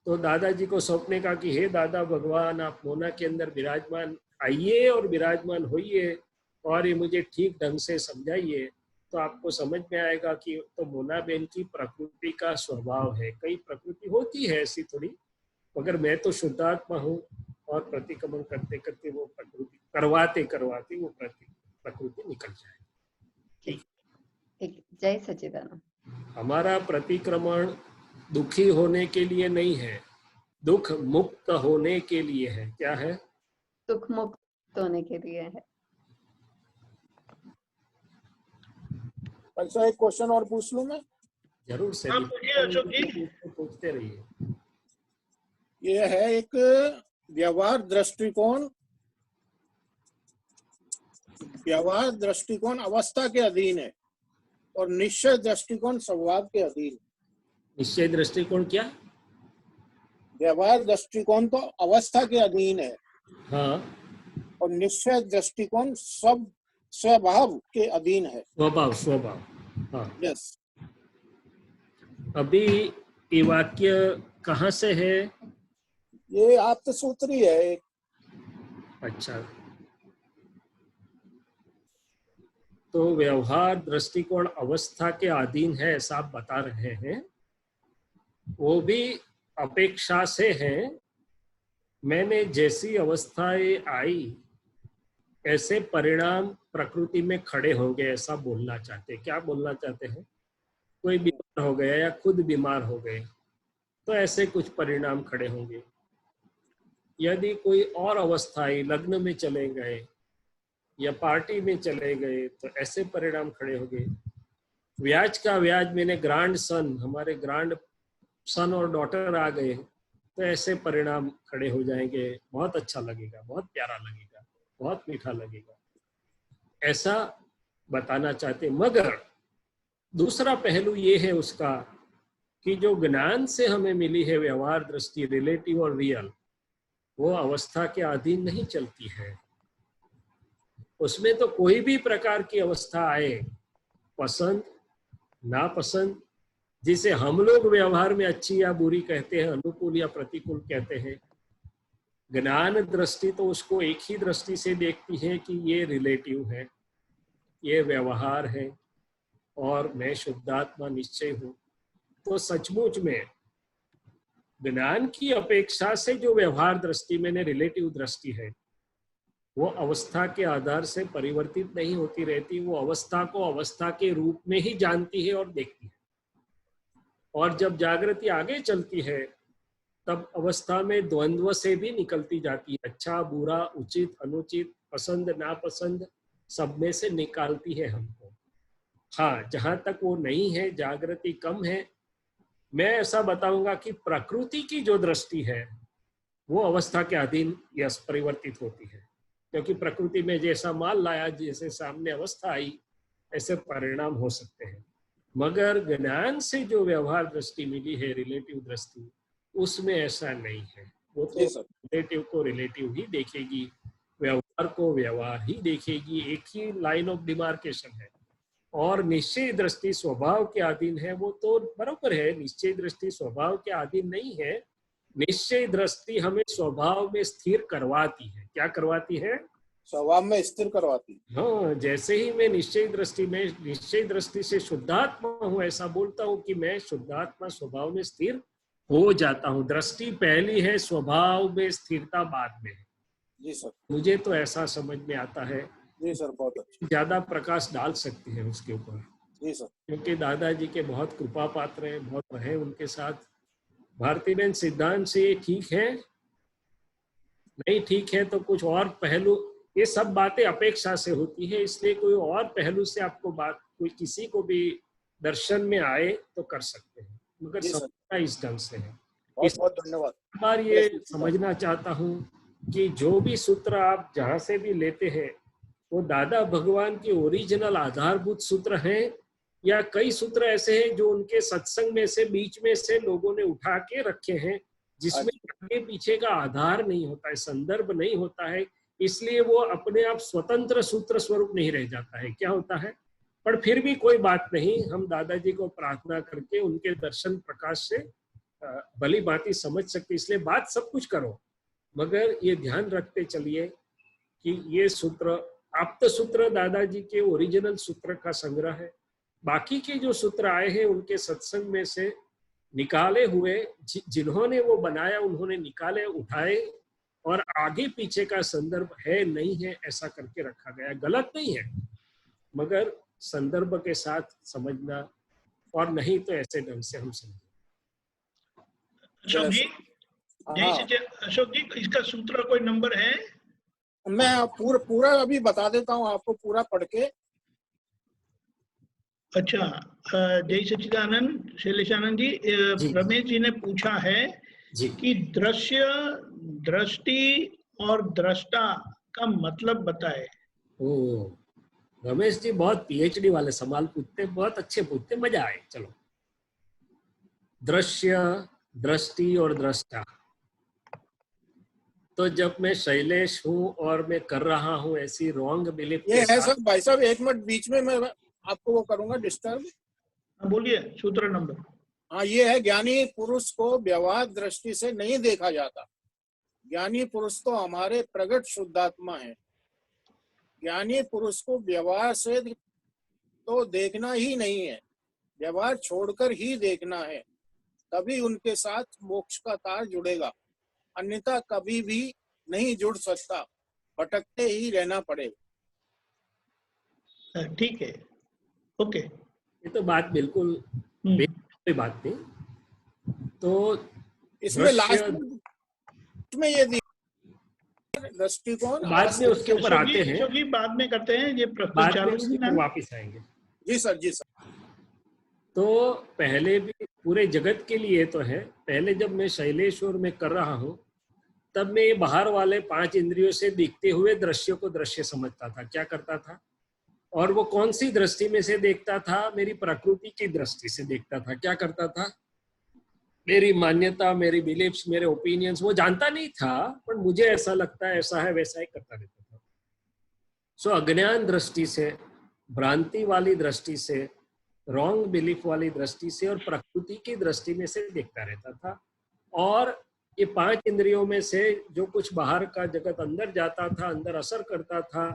Speaker 2: तो दादाजी को सौंपने का कि हे दादा भगवान, आप मोना के अंदर विराजमान आइए और विराजमान होइए और ये मुझे ठीक ढंग से समझाइए, तो आपको समझ में आएगा कि तो मोना बहन की प्रकृति का स्वभाव है। कई प्रकृति होती है ऐसी थोड़ी, मगर मैं तो शुद्धात्मा हूँ और प्रतिक्रमण करते करते वो प्रकृति करवाते करवाते वो प्रकृति निकल जाए।
Speaker 6: ठीक, जय सच्चिदानंद।
Speaker 2: हमारा प्रतिक्रमण दुखी होने के लिए नहीं है, दुख मुक्त होने के लिए है। क्या है?
Speaker 6: दुख मुक्त होने के लिए है।
Speaker 5: अच्छा, एक क्वेश्चन और पूछ लूं मैं?
Speaker 2: जरूर से पूछते रहिए।
Speaker 5: ये है एक व्यवहार दृष्टिकोण अवस्था के अधीन है और निश्चय दृष्टिकोण स्वभाव के अधीन।
Speaker 2: निश्चय दृष्टिकोण क्या?
Speaker 5: व्यवहार दृष्टिकोण तो अवस्था के अधीन है,
Speaker 2: हाँ,
Speaker 5: और निश्चय दृष्टिकोण सब स्वभाव के अधीन है।
Speaker 2: स्वभाव, हाँ।
Speaker 5: यस।
Speaker 2: अभी ये वाक्य कहाँ से है?
Speaker 5: ये आप्त सूत्री है एक।
Speaker 2: अच्छा, तो व्यवहार दृष्टिकोण अवस्था के अधीन है ऐसा आप बता रहे हैं, वो भी अपेक्षा से है। मैंने जैसी अवस्थाएं आई ऐसे परिणाम प्रकृति में खड़े होंगे ऐसा बोलना चाहते हैं। क्या बोलना चाहते हैं? कोई बीमार हो गया या खुद बीमार हो गए तो ऐसे कुछ परिणाम खड़े होंगे। यदि कोई और अवस्थाएं लग्न में चले गए या पार्टी में चले गए तो ऐसे परिणाम खड़े होंगे। व्याज का व्याज, मैंने ग्रांड सन, हमारे ग्रांड सन और डॉटर आ गए तो ऐसे परिणाम खड़े हो जाएंगे। बहुत अच्छा लगेगा, बहुत प्यारा लगेगा, बहुत मीठा लगेगा, ऐसा बताना चाहते। मगर दूसरा पहलू ये है उसका कि जो ज्ञान से हमें मिली है व्यवहार दृष्टि, रिलेटिव और रियल, वो अवस्था के अधीन नहीं चलती है। उसमें तो कोई भी प्रकार की अवस्था आए, पसंद नापसंद, जिसे हम लोग व्यवहार में अच्छी या बुरी कहते हैं, अनुकूल या प्रतिकूल कहते हैं, ज्ञान दृष्टि तो उसको एक ही दृष्टि से देखती है कि ये रिलेटिव है, ये व्यवहार है और मैं शुद्धात्मा निश्चय हूँ। तो सचमुच में ज्ञान की अपेक्षा से जो व्यवहार दृष्टि में रिलेटिव दृष्टि है वो अवस्था के आधार से परिवर्तित नहीं होती रहती। वो अवस्था को अवस्था के रूप में ही जानती है और देखती है। और जब जागृति आगे चलती है तब अवस्था में द्वंद्व से भी निकलती जाती है। अच्छा बुरा, उचित अनुचित, पसंद नापसंद, सब में से निकालती है हमको। हाँ, जहां तक वो नहीं है, जागृति कम है, मैं ऐसा बताऊंगा कि प्रकृति की जो दृष्टि है वो अवस्था के अधीन या परिवर्तित होती है। क्योंकि प्रकृति में जैसा माल लाया, जैसे सामने अवस्था आई, ऐसे परिणाम हो सकते हैं। मगर ज्ञान से जो व्यवहार दृष्टि मिली है, रिलेटिव दृष्टि, उसमें ऐसा नहीं है। वो तो रिलेटिव को रिलेटिव ही देखेगी, व्यवहार को व्यवहार ही देखेगी। एक ही लाइन ऑफ डिमार्केशन है। और निश्चय दृष्टि स्वभाव के अधीन है, वो तो बराबर है। निश्चय दृष्टि स्वभाव के अधीन नहीं है। निश्चय दृष्टि हमें स्वभाव में स्थिर करवाती है। क्या करवाती है?
Speaker 5: स्वभाव में स्थिर करवाती।
Speaker 2: हाँ, जैसे ही मैं निश्चय दृष्टि से शुद्धात्मा हूँ ऐसा बोलता हूँ कि मैं शुद्धात्मा स्वभाव में स्थिर हो जाता हूँ। दृष्टि पहली है, स्वभाव में स्थिरता बाद में है।
Speaker 5: जी सर।
Speaker 2: मुझे तो ऐसा समझ में आता है,
Speaker 5: जी सर, बहुत अच्छा।
Speaker 2: ज्यादा प्रकाश डाल सकते हैं उसके ऊपर,
Speaker 5: जी सर।
Speaker 2: क्योंकि दादाजी के बहुत कृपा पात्र हैं, बहुत रहे उनके साथ। भारती बहन सिद्धांत से ठीक है, नहीं ठीक है तो कुछ और पहलू, ये सब बातें अपेक्षा से होती है, इसलिए कोई और पहलू से आपको बात, कोई किसी को भी दर्शन में आए तो कर सकते हैं, मगर
Speaker 5: जी सर,
Speaker 2: समझना इस ढंग से है।
Speaker 5: बहुत बहुत धन्यवाद।
Speaker 2: इस बार ये समझना चाहता हूँ कि जो भी सूत्र आप जहाँ से भी लेते हैं वो दादा भगवान के ओरिजिनल आधारभूत सूत्र हैं, या कई सूत्र ऐसे हैं जो उनके सत्संग में से बीच में से लोगों ने उठा के रखे हैं, जिसमें आगे पीछे का आधार नहीं होता है, संदर्भ नहीं होता है, इसलिए वो अपने आप स्वतंत्र सूत्र स्वरूप नहीं रह जाता है। क्या होता है, पर फिर भी कोई बात नहीं, हम दादाजी को प्रार्थना करके उनके दर्शन प्रकाश से भली बात समझ सकते, इसलिए बात सब कुछ करो, मगर ये ध्यान रखते चलिए कि ये सूत्र आप्त सूत्र दादाजी के ओरिजिनल सूत्र का संग्रह है। बाकी के जो सूत्र आए हैं उनके सत्संग में से निकाले हुए, जिन्होंने वो बनाया उन्होंने निकाले, उठाए, और आगे पीछे का संदर्भ है नहीं है ऐसा करके रखा गया। गलत नहीं है, मगर संदर्भ के साथ समझना, और नहीं तो ऐसे ढंग से हम समझें।
Speaker 1: अशोक जी, अशोक जी, इसका सूत्र कोई नंबर है?
Speaker 5: मैं पूरा अभी बता देता हूँ आपको, पूरा पढ़ के।
Speaker 1: अच्छा, जय सच्चिदानंद, शैलेशानंद जी, रमेश जी ने पूछा है कि दृश्य, दृष्टि और दृष्टा का मतलब बताए।
Speaker 2: ओ, रमेश जी बहुत पीएचडी वाले सवाल पूछते, बहुत अच्छे पूछते, मजा आए। चलो, दृश्य, दृष्टि और दृष्टा, तो जब मैं शैलेश हूँ और मैं कर रहा हूँ ऐसी रॉन्ग बिलीफ,
Speaker 5: ये है सब भाई साहब, एक मिनट बीच में मैं आपको वो करूंगा डिस्टर्ब।
Speaker 1: बोलिए सूत्र नंबर।
Speaker 5: हाँ, ये है, ज्ञानी पुरुष को व्यवहार दृष्टि से नहीं देखा जाता। ज्ञानी पुरुष तो हमारे प्रगट शुद्धात्मा है। ज्ञानी पुरुष को व्यवहार से तो देखना ही नहीं है, व्यवहार छोड़कर ही देखना है, तभी उनके साथ मोक्ष का तार जुड़ेगा, अन्यथा कभी भी नहीं जुड़ सकता, भटकते ही रहना पड़ेगा।
Speaker 1: ठीक है, ओके।
Speaker 2: ये तो बात बिल्कुल कोई बात नहीं। तो
Speaker 5: इसमें लास्ट में ये दृष्टिकोण
Speaker 2: बाद में उसके ऊपर आते हैं,
Speaker 1: बाद में करते हैं, ये
Speaker 2: बाद में उसके ऊपर वापिस आएंगे।
Speaker 5: जी सर, जी सर।
Speaker 2: तो पहले भी पूरे जगत के लिए तो है, पहले जब मैं शैलेश्वर में कर रहा हूँ तब मैं ये बाहर वाले 5 इंद्रियों से दिखते हुए दृश्य को दृश्य समझता था। क्या करता था, और वो कौन सी दृष्टि में से देखता था, मेरी प्रकृति की दृष्टि से देखता था। क्या करता था, मेरी मान्यता, मेरी बिलीफ्स, मेरे ओपिनियंस वो जानता नहीं था, पर मुझे ऐसा लगता है, ऐसा है, वैसा ही करता रहता था। सो अज्ञान दृष्टि से, भ्रांति वाली दृष्टि से, रॉन्ग बिलीफ वाली दृष्टि से और प्रकृति की दृष्टि में से देखता रहता था। और ये 5 इंद्रियों में से जो कुछ बाहर का जगत अंदर जाता था, अंदर असर करता था,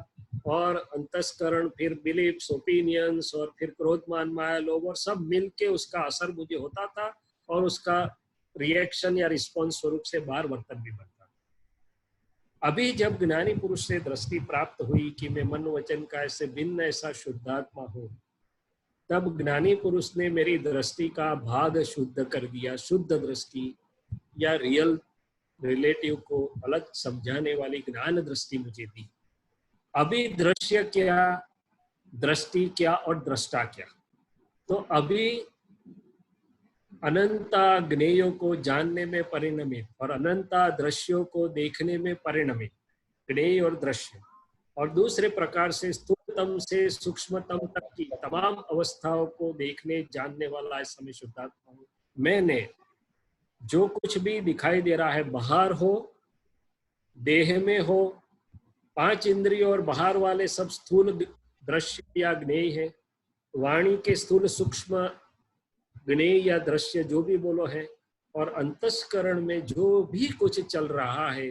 Speaker 2: और अंतस्करण, फिर बिलीफ्स, ओपिनियंस, और फिर क्रोध, मान, माया, लोभ, और सब मिलके उसका असर मुझे होता था, और उसका रिएक्शन या रिस्पॉन्स स्वरूप से बाहर वर्तन भी बनता था। अभी जब ज्ञानी पुरुष से दृष्टि प्राप्त हुई कि मैं मन वचन काया से भिन्न ऐसा शुद्धात्मा हूँ, तब ज्ञानी पुरुष ने मेरी दृष्टि का भाग शुद्ध कर दिया। शुद्ध दृष्टि या रियल रिलेटिव को अलग समझाने वाली ज्ञान दृष्टि मुझे दी। अभी दृश्य क्या, दृष्टि क्या और दृष्टा क्या, तो अभी अनंता ज्ञेयों को जानने में परिणमित और अनंता दृश्यों को देखने में परिणमित ज्ञेय और दृश्य, और दूसरे प्रकार से स्थूलतम से सूक्ष्मतम तक की तमाम अवस्थाओं को देखने जानने वाला इस समय शुद्धात्मा हूँ। मैंने जो कुछ भी दिखाई दे रहा है, बाहर हो, देह में हो, 5 इंद्रिय और बाहर वाले सब स्थूल दृश्य या ज्ञेय है, वाणी के स्थूल सूक्ष्म ज्ञेय या दृश्य जो भी बोलो है, और अंतस्करण में जो भी कुछ चल रहा है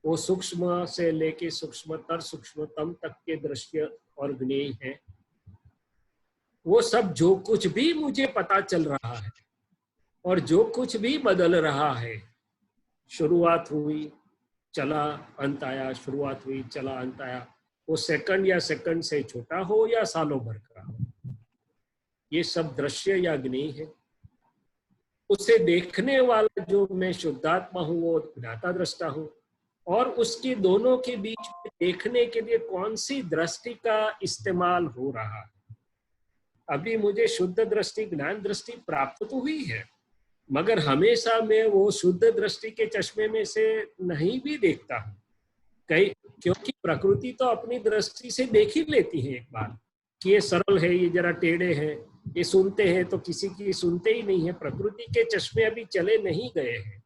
Speaker 2: वो सूक्ष्म से लेके सूक्ष्मतर सूक्ष्मतम तक के दृश्य और ज्ञेय है। वो सब जो कुछ भी मुझे पता चल रहा है और जो कुछ भी बदल रहा है, शुरुआत हुई, चला अंत आया, शुरुआत हुई चला अंत आया, वो सेकंड या सेकंड से छोटा हो या सालों भर का हो, ये सब दृश्य या ज्ञेय है। उसे देखने वाला जो मैं शुद्धात्मा हूँ वो ज्ञाता दृष्टा हूँ, और उसके दोनों के बीच में देखने के लिए कौन सी दृष्टि का इस्तेमाल हो रहा है। अभी मुझे शुद्ध दृष्टि, ज्ञान दृष्टि प्राप्त तो हुई है, मगर हमेशा मैं वो शुद्ध दृष्टि के चश्मे में से नहीं भी देखता हूँ कई, क्योंकि प्रकृति तो अपनी दृष्टि से देख ही लेती है एक बार कि ये सरल है, ये जरा टेढ़े हैं, ये सुनते हैं तो किसी की सुनते ही नहीं है। प्रकृति के चश्मे अभी चले नहीं गए हैं।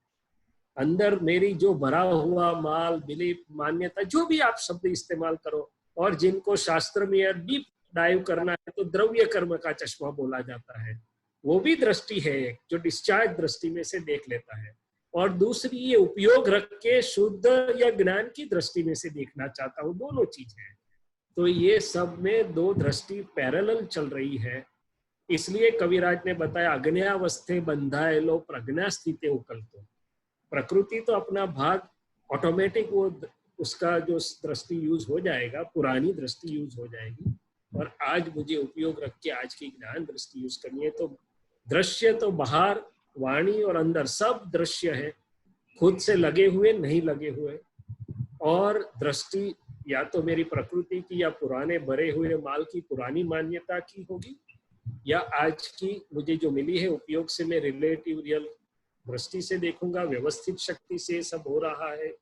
Speaker 2: अंदर मेरी जो भरा हुआ माल, बिलीफ, मान्यता, जो भी आप शब्द इस्तेमाल करो, और जिनको शास्त्र में डीप डाइव करना है तो द्रव्य कर्म का चश्मा बोला जाता है, वो भी दृष्टि है जो डिस्चार्ज दृष्टि में से देख लेता है। और दूसरी ये उपयोग रख के शुद्ध या ज्ञान की दृष्टि में से देखना चाहता हूँ, दोनों चीज है। तो ये सब में दो दृष्टि पैरेलल चल रही है। इसलिए कविराज ने बताया अज्ञावस्थे बंधाए लो प्रज्ञा स्थिति उकलतो। प्रकृति तो अपना भाग ऑटोमेटिक वो उसका जो दृष्टि यूज हो जाएगा, पुरानी दृष्टि यूज हो जाएगी, और आज मुझे उपयोग रख के आज की ज्ञान दृष्टि यूज करनी है। तो दृश्य तो बाहर, वाणी और अंदर सब दृश्य है, खुद से लगे हुए नहीं लगे हुए। और दृष्टि या तो मेरी प्रकृति की या पुराने भरे हुए माल की पुरानी मान्यता की होगी, या आज की मुझे जो मिली है उपयोग से मैं रिलेटिव रियल दृष्टि से देखूंगा, व्यवस्थित शक्ति से सब हो रहा है,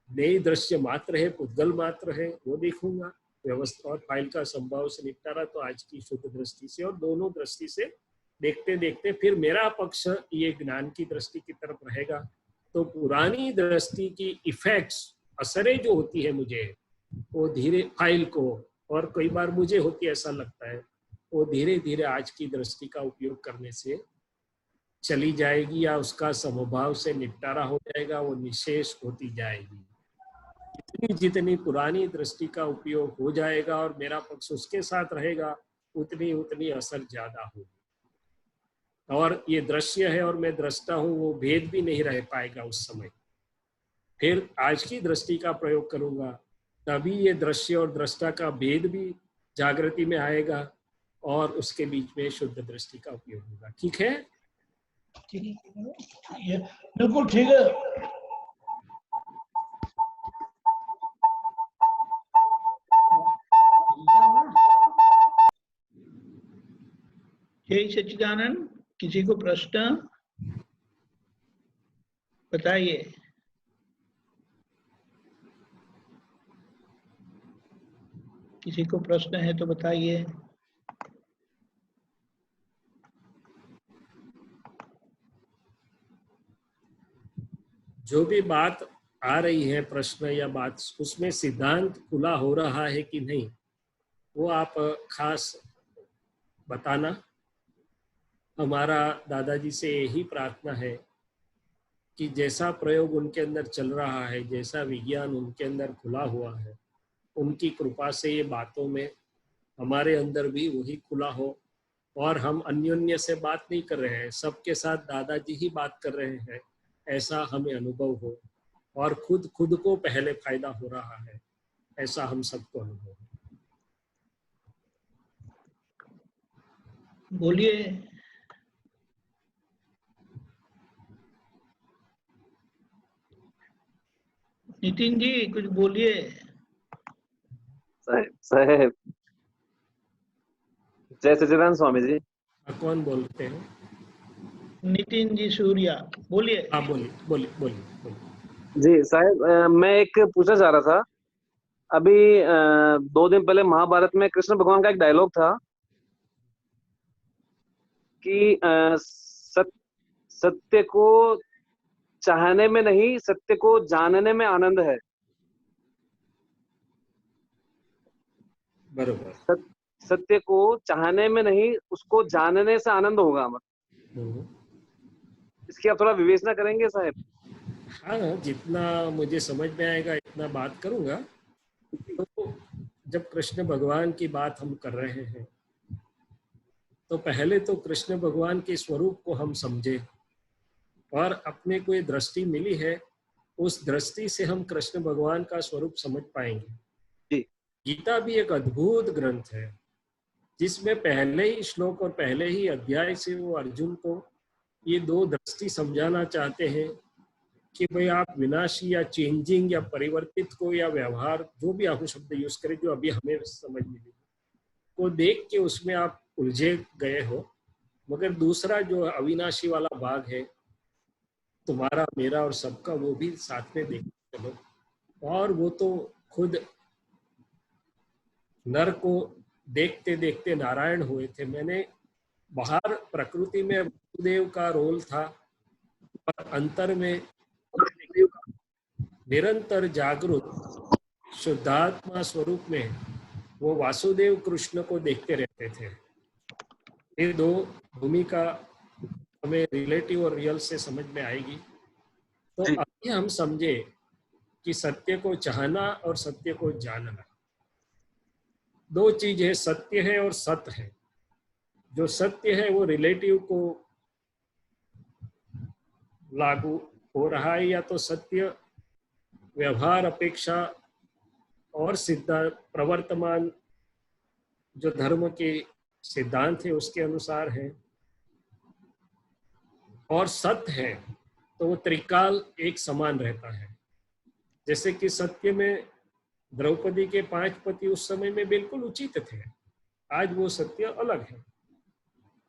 Speaker 2: नई दृश्य मात्र है, पुद्गल मात्र है, वो देखूंगा व्यवस्था, और फाइल का संभाव से निपटारा तो आज की शुद्ध दृष्टि से। और दोनों दृष्टि से देखते देखते फिर मेरा पक्ष ये ज्ञान की दृष्टि की तरफ रहेगा। तो पुरानी दृष्टि की इफेक्ट्स, असरें जो होती है मुझे, वो धीरे फाइल को, और कई बार मुझे होती है ऐसा लगता है, वो धीरे धीरे आज की दृष्टि का उपयोग करने से चली जाएगी, या उसका समभाव से निपटारा हो जाएगा, वो निशेष होती जाएगी। जितनी जितनी पुरानी दृष्टि का उपयोग हो जाएगा और मेरा पक्ष उसके साथ रहेगा, उतनी उतनी असर ज्यादा होगी। और ये दृश्य है और मैं दृष्टा हूँ, वो भेद भी नहीं रह पाएगा उस समय। फिर आज की दृष्टि का प्रयोग करूंगा, तभी ये दृश्य और दृष्टा का भेद भी जागृति में आएगा, और उसके बीच में शुद्ध दृष्टि का उपयोग होगा। ठीक है?
Speaker 1: ठीक है, बिल्कुल ठीक है। जय सच्चिदानंद। किसी को प्रश्न बताइए। किसी को प्रश्न है तो बताइए।
Speaker 2: जो भी बात आ रही है, प्रश्न या बात, उसमें सिद्धांत खुला हो रहा है कि नहीं, वो आप खास बताना। हमारा दादाजी से यही प्रार्थना है कि जैसा प्रयोग उनके अंदर चल रहा है, जैसा विज्ञान उनके अंदर खुला हुआ है, उनकी कृपा से ये बातों में हमारे अंदर भी वही खुला हो, और हम अन्योन्य से बात नहीं कर रहे हैं, सबके साथ दादाजी ही बात कर रहे हैं, ऐसा हमें अनुभव हो, और खुद को पहले फायदा हो रहा है, ऐसा हम सबको अनुभव हो।
Speaker 1: बोलिए। नितिन जी कुछ बोलिए।
Speaker 7: साहेब, जय सच्चिदानंद स्वामी जी।
Speaker 2: कौन बोलते हैं?
Speaker 1: नितिन जी सूर्या, बोलिए।
Speaker 2: हाँ बोलिए।
Speaker 7: जी साहेब, मैं एक पूछना चाह रहा था। अभी 2 दिन पहले महाभारत में कृष्ण भगवान का एक डायलॉग था कि सत्य को चाहने में नहीं, सत्य को जानने में आनंद है।
Speaker 2: बरोबर।
Speaker 7: सत्य को चाहने में नहीं, उसको जानने से आनंद होगा। इसकी आप थोड़ा विवेचना करेंगे साहब?
Speaker 2: हाँ, जितना मुझे समझ में आएगा इतना बात करूंगा। तो जब कृष्ण भगवान की बात हम कर रहे हैं, तो पहले तो कृष्ण भगवान के स्वरूप को हम समझे, और अपने को ये दृष्टि मिली है उस दृष्टि से हम कृष्ण भगवान का स्वरूप समझ पाएंगे।
Speaker 7: जी।
Speaker 2: गीता भी एक अद्भुत ग्रंथ है जिसमें पहले ही श्लोक और पहले ही अध्याय से वो अर्जुन को ये दो दृष्टि समझाना चाहते हैं कि भाई आप विनाशी या चेंजिंग या परिवर्तित को या व्यवहार जो भी आप शब्द यूज करें जो अभी हमें समझ मिली को देख के उसमें आप उलझे गए हो, मगर दूसरा जो अविनाशी वाला भाग है तुम्हारा मेरा और सबका, वो भी साथ में देख चलो। और वो तो खुद नर को देखते देखते नारायण हुए थे। मैंने बाहर प्रकृति में वासुदेव का रोल था और अंतर में निरंतर जागरूक शुद्धात्मा स्वरूप में वो वासुदेव कृष्ण को देखते रहते थे। ये दो भूमिका हमें रिलेटिव और रियल से समझ में आएगी। तो अभी हम समझे कि सत्य को चाहना और सत्य को जानना दो चीज है, सत्य है और सत है। जो सत्य है वो रिलेटिव को लागू हो रहा है, या तो सत्य व्यवहार अपेक्षा और सिद्धांत प्रवर्तमान जो धर्म के सिद्धांत है उसके अनुसार है, और सत्य है तो वो त्रिकाल एक समान रहता है। जैसे कि सत्य में द्रौपदी के 5 पति उस समय में बिल्कुल उचित थे, आज वो सत्य अलग है।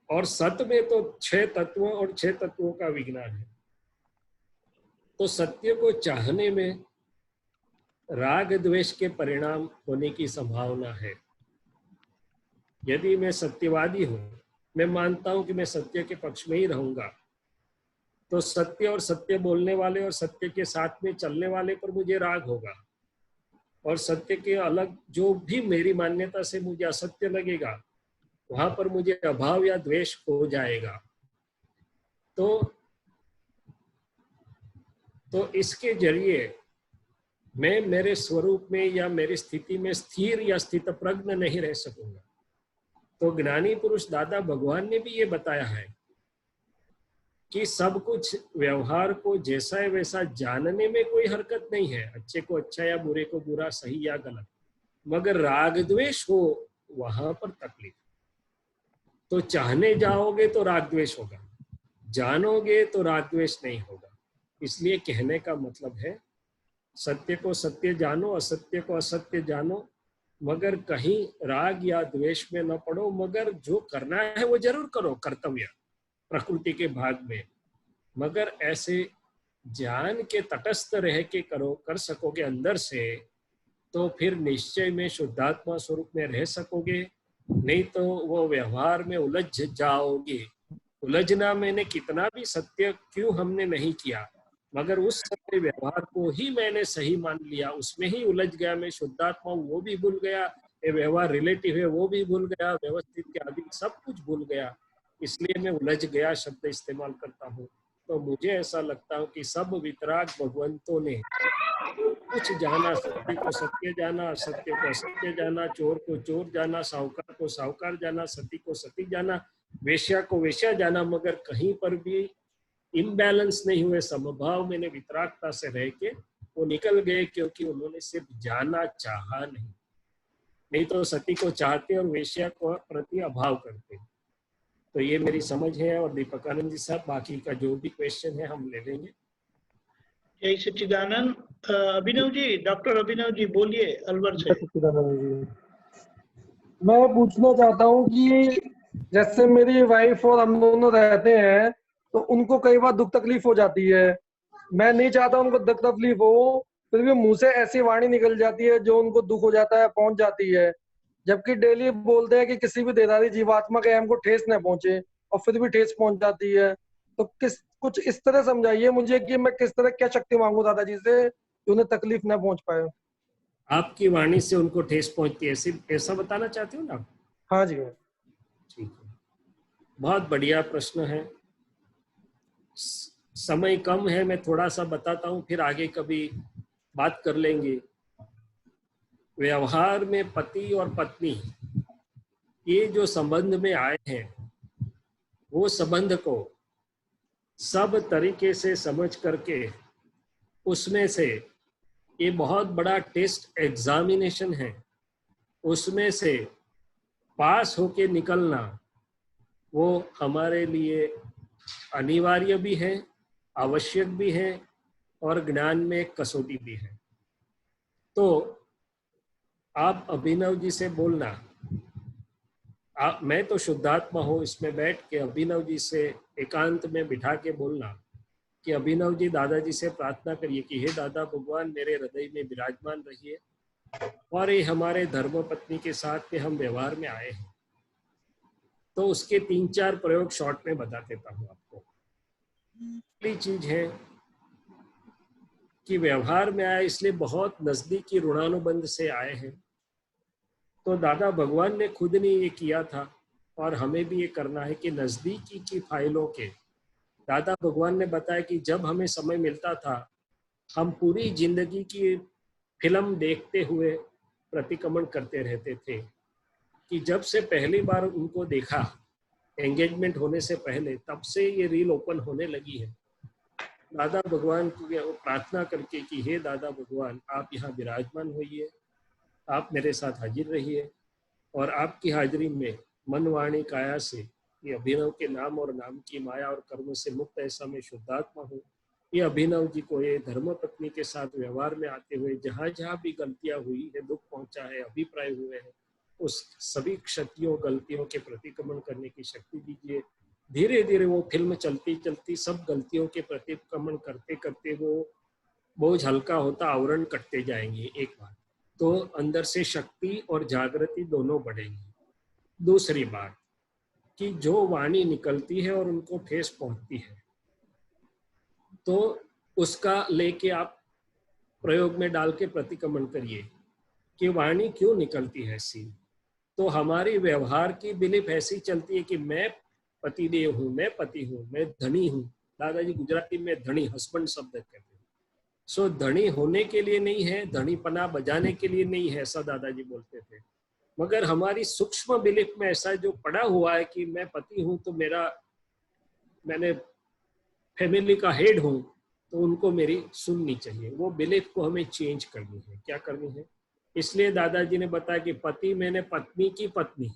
Speaker 2: और सत्य में तो 6 तत्वों और 6 तत्वों का विज्ञान है। तो सत्य को चाहने में राग द्वेष के परिणाम होने की संभावना है। यदि मैं सत्यवादी हूं, मैं मानता हूं कि मैं सत्य के पक्ष में ही रहूंगा, तो सत्य और सत्य बोलने वाले और सत्य के साथ में चलने वाले पर मुझे राग होगा, और सत्य के अलग जो भी मेरी मान्यता से मुझे असत्य लगेगा वहां पर मुझे अभाव या द्वेष हो जाएगा। तो इसके जरिए मैं मेरे स्वरूप में या मेरी स्थिति में स्थिर या स्थितप्रज्ञ नहीं रह सकूंगा। तो ज्ञानी पुरुष दादा भगवान ने भी ये बताया है कि सब कुछ व्यवहार को जैसा है वैसा जानने में कोई हरकत नहीं है, अच्छे को अच्छा या बुरे को बुरा, सही या गलत, मगर राग द्वेष हो वहां पर तकलीफ। तो चाहने जाओगे तो राग द्वेष होगा, जानोगे तो राग द्वेष नहीं होगा। इसलिए कहने का मतलब है सत्य को सत्य जानो, असत्य को असत्य जानो, मगर कहीं राग या द्वेष में न पड़ो, मगर जो करना है वो जरूर करो, कर्तव्य प्रकृति के भाग में, मगर ऐसे जान के तटस्थ रह के करो, कर सकोगे अंदर से, तो फिर निश्चय में शुद्धात्मा स्वरूप में रह सकोगे। नहीं तो वो व्यवहार में उलझ जाओगे। उलझना मैंने कितना भी सत्य क्यों हमने नहीं किया, मगर उस सत्य व्यवहार को ही मैंने सही मान लिया, उसमें ही उलझ गया। मैं शुद्धात्मा हूँ वो भी भूल गया, ये व्यवहार रिलेटिव है वो भी भूल गया, व्यवस्थित के आदि सब कुछ भूल गया, इसलिए मैं उलझ गया शब्द इस्तेमाल करता हूँ। तो मुझे ऐसा लगता है कि सब वितराग भगवंतों ने कुछ जाना, सत्य को सत्य जाना, असत्य को असत्य जाना, चोर को चोर जाना, साहूकार को साहूकार जाना, सती को सती जाना, वेश्या को वेश्या जाना, मगर कहीं पर भी इम्बैलेंस नहीं हुए, समभाव में वितरागता से रह के वो निकल गए, क्योंकि उन्होंने सिर्फ जाना चाहा नहीं तो सती को चाहते और वेश्या को प्रति अभाव करते। तो ये मेरी समझ है। और दीपकानंद जी साहब बाकी का जो भी क्वेश्चन है हम ले लेंगे।
Speaker 1: जय सच्चिदानंद। अभिनव जी, डॉक्टर अभिनव जी बोलिए अलवर से।
Speaker 8: मैं पूछना चाहता हूँ कि जैसे मेरी वाइफ और हम दोनों रहते हैं तो उनको कई बार दुख तकलीफ हो जाती है, मैं नहीं चाहता उनको दुख तकलीफ हो, फिर भी मुंह से ऐसी वाणी निकल जाती है जो उनको दुख हो जाता है, पहुंच जाती है, जबकि डेली बोलते हैं कि किसी भी देदारी जीवात्मा के हमको ठेस न पहुंचे, और फिर भी ठेस पहुंच जाती है। तो कुछ इस तरह समझाइए मुझे कि मैं किस तरह क्या शक्ति मांगू दादाजी से कि उन्हें तकलीफ न पहुंच पाए।
Speaker 2: आपकी वाणी से उनको ठेस पहुंचती है, ऐसा बताना चाहते हो ना?
Speaker 8: हाँ जी।
Speaker 2: ठीक है, बहुत बढ़िया प्रश्न है। समय कम है, मैं थोड़ा सा बताता हूँ, फिर आगे कभी बात कर लेंगे। व्यवहार में पति और पत्नी ये जो संबंध में आए हैं, वो संबंध को सब तरीके से समझ करके उसमें से ये बहुत बड़ा टेस्ट एग्जामिनेशन है, उसमें से पास होके निकलना वो हमारे लिए अनिवार्य भी है, आवश्यक भी है और ज्ञान में एक कसौटी भी है। तो आप अभिनव जी से बोलना, मैं तो शुद्धात्मा हूँ, इसमें बैठ के अभिनव जी से एकांत में बिठा के बोलना कि अभिनव जी दादाजी से प्रार्थना करिए कि हे दादा भगवान मेरे हृदय में विराजमान रहिए और ये हमारे धर्म पत्नी के साथ में हम व्यवहार में आए हैं। तो उसके 3-4 प्रयोग शॉर्ट में बता देता हूँ आपको। पहली चीज है कि व्यवहार में आए इसलिए बहुत नजदीकी ऋणानुबंध से आए हैं। तो दादा भगवान ने खुद ने ये किया था और हमें भी ये करना है कि नजदीकी की फाइलों के, दादा भगवान ने बताया कि जब हमें समय मिलता था हम पूरी जिंदगी की फिल्म देखते हुए प्रतिक्रमण करते रहते थे कि जब से पहली बार उनको देखा एंगेजमेंट होने से पहले, तब से ये रील ओपन होने लगी है। दादा भगवान को प्रार्थना करके कि हे दादा भगवान आप यहाँ विराजमान होइए, आप मेरे साथ हाजिर रहिए और आपकी हाजिरी में मन वाणी काया से ये अभिनव के नाम और नाम की माया और कर्म से मुक्त ऐसा मैं शुद्धात्मा हूँ। ये अभिनव जी को ये धर्म पत्नी के साथ व्यवहार में आते हुए जहाँ जहाँ भी गलतियाँ हुई है, दुख पहुँचा है, अभिप्राय हुए हैं, उस सभी क्षतियों गलतियों के प्रतिक्रमण करने की शक्ति दीजिए। धीरे धीरे वो फिल्म चलती चलती सब गलतियों के प्रतिक्रमण करते करते वो बोझ हल्का होता, आवरण कटते जाएंगे एक बार तो अंदर से शक्ति और जागृति दोनों बढ़ेंगी। दूसरी बात कि जो वाणी निकलती है और उनको ठेस पहुंचती है तो उसका लेके आप प्रयोग में डाल के प्रतिक्रमण करिए कि वाणी क्यों निकलती है ऐसी। तो हमारी व्यवहार की बिलीफ ऐसी चलती है कि मैं पतिदेव हूँ, मैं पति हूँ, मैं धनी हूँ। दादाजी गुजराती में धनी हस्बैंड शब्द कहते हैं। सो धनी होने के लिए नहीं है, धनी पना बजाने के लिए नहीं है, ऐसा दादाजी बोलते थे। मगर हमारी सूक्ष्म बिलीफ में ऐसा जो पड़ा हुआ है कि मैं पति हूँ तो मैंने फैमिली का हेड हूँ तो उनको मेरी सुननी चाहिए। वो बिलीफ को हमें चेंज करनी है। क्या करनी है? इसलिए दादाजी ने बताया कि पति मैंने पत्नी की पत्नी,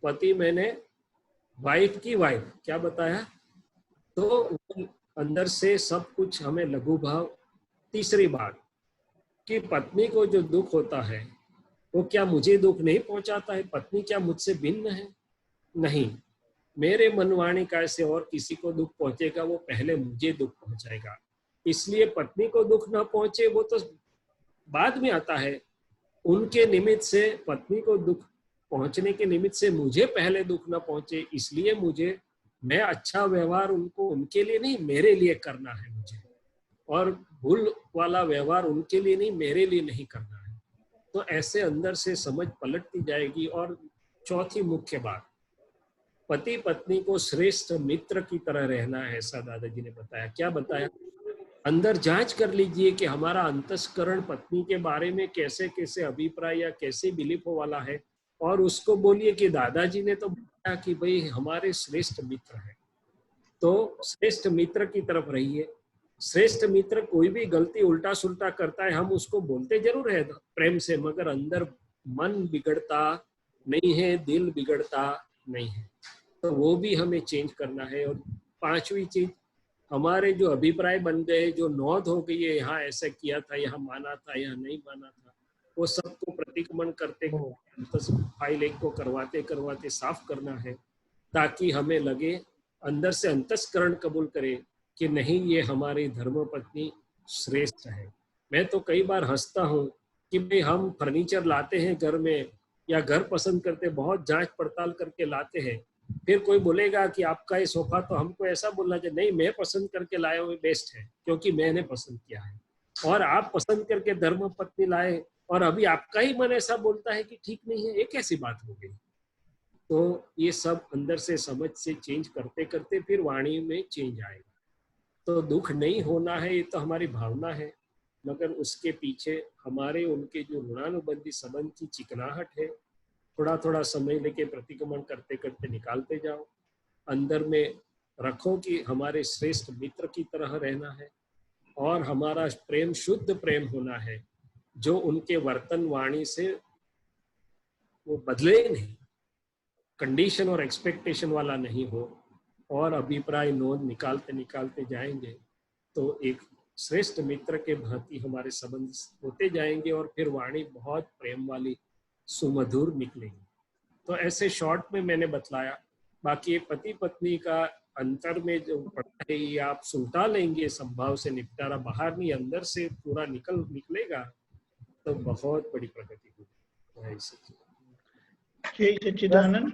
Speaker 2: पति मैंने वाइफ की वाइफ। क्या बताया? तो अंदर से सब कुछ हमें लघु भाव। तीसरी बात कि पत्नी को जो दुख होता है वो क्या मुझे दुख नहीं पहुंचाता है? पत्नी क्या मुझसे भिन्न है? नहीं, मेरे मनवाणी काय से और किसी को दुख पहुंचेगा वो पहले मुझे दुख पहुंचाएगा। इसलिए पत्नी को दुख ना पहुंचे वो तो बाद में आता है। उनके निमित्त से पत्नी को दुख पहुंचने के निमित्त से मुझे पहले दुख ना पहुंचे, इसलिए मैं अच्छा व्यवहार उनके लिए नहीं मेरे लिए करना है मुझे, और भूल वाला व्यवहार उनके लिए नहीं मेरे लिए नहीं करना है। तो ऐसे अंदर से समझ पलटती जाएगी। और चौथी मुख्य बात, पति पत्नी को श्रेष्ठ मित्र की तरह रहना है, ऐसा दादाजी ने बताया। क्या बताया? अंदर जांच कर लीजिए कि हमारा अंतस्करण पत्नी के बारे में कैसे कैसे अभिप्राय या कैसे बिलीफों वाला है, और उसको बोलिए कि दादाजी ने तो बताया कि भाई हमारे श्रेष्ठ मित्र हैं, तो श्रेष्ठ मित्र की तरफ रहिए। श्रेष्ठ मित्र कोई भी गलती उल्टा सुल्टा करता है हम उसको बोलते जरूर है प्रेम से, मगर अंदर मन बिगड़ता नहीं है, दिल बिगड़ता नहीं है, तो वो भी हमें चेंज करना है। और पांचवी चीज, हमारे जो अभिप्राय बन गए, जो नौध हो गई है, यहाँ ऐसा किया था, यहाँ माना था, यहाँ नहीं माना था, वो सबको प्रतिक्रमण करते फाइल एक को करवाते करवाते साफ करना है, ताकि हमें लगे अंदर से अंतस्करण कबूल करे कि नहीं ये हमारी धर्मपत्नी श्रेष्ठ है। मैं तो कई बार हंसता हूँ कि भाई हम फर्नीचर लाते हैं घर में या घर पसंद करते, बहुत जांच पड़ताल करके लाते हैं, फिर कोई बोलेगा कि आपका ये सोफा, तो हमको ऐसा बोलना चाहिए नहीं मैं पसंद करके लाया हूँ बेस्ट है क्योंकि मैंने पसंद किया है, और आप पसंद करके धर्मपत्नी लाए और अभी आपका ही मन ऐसा बोलता है कि ठीक नहीं है, ये कैसी बात हो गई। तो ये सब अंदर से समझ से चेंज करते करते फिर वाणी में चेंज आएगा। तो दुख नहीं होना है ये तो हमारी भावना है, मगर उसके पीछे हमारे उनके जो ऋणानुबंधी संबंध की चिकनाहट है, थोड़ा थोड़ा समय लेके प्रतिक्रमण करते करते निकालते जाओ। अंदर में रखो कि हमारे श्रेष्ठ मित्र की तरह रहना है, और हमारा प्रेम शुद्ध प्रेम होना है, जो उनके वर्तन वाणी से वो बदले नहीं, कंडीशन और एक्सपेक्टेशन वाला नहीं हो, और अभिप्राय नोंद निकालते निकालते जाएंगे तो एक श्रेष्ठ मित्र के भांति हमारे संबंध होते जाएंगे, और फिर वाणी बहुत प्रेम वाली सुमधुर निकलेगी। तो ऐसे शॉर्ट में मैंने बतलाया। बाकी पति पत्नी का अंतर में जो पड़ता है ये आप सुलटा लेंगे, संभाव से निपटारा, बाहर नहीं अंदर से पूरा निकलेगा तो बहुत बड़ी प्रगति होगी।
Speaker 1: जय सच्चिदानंद।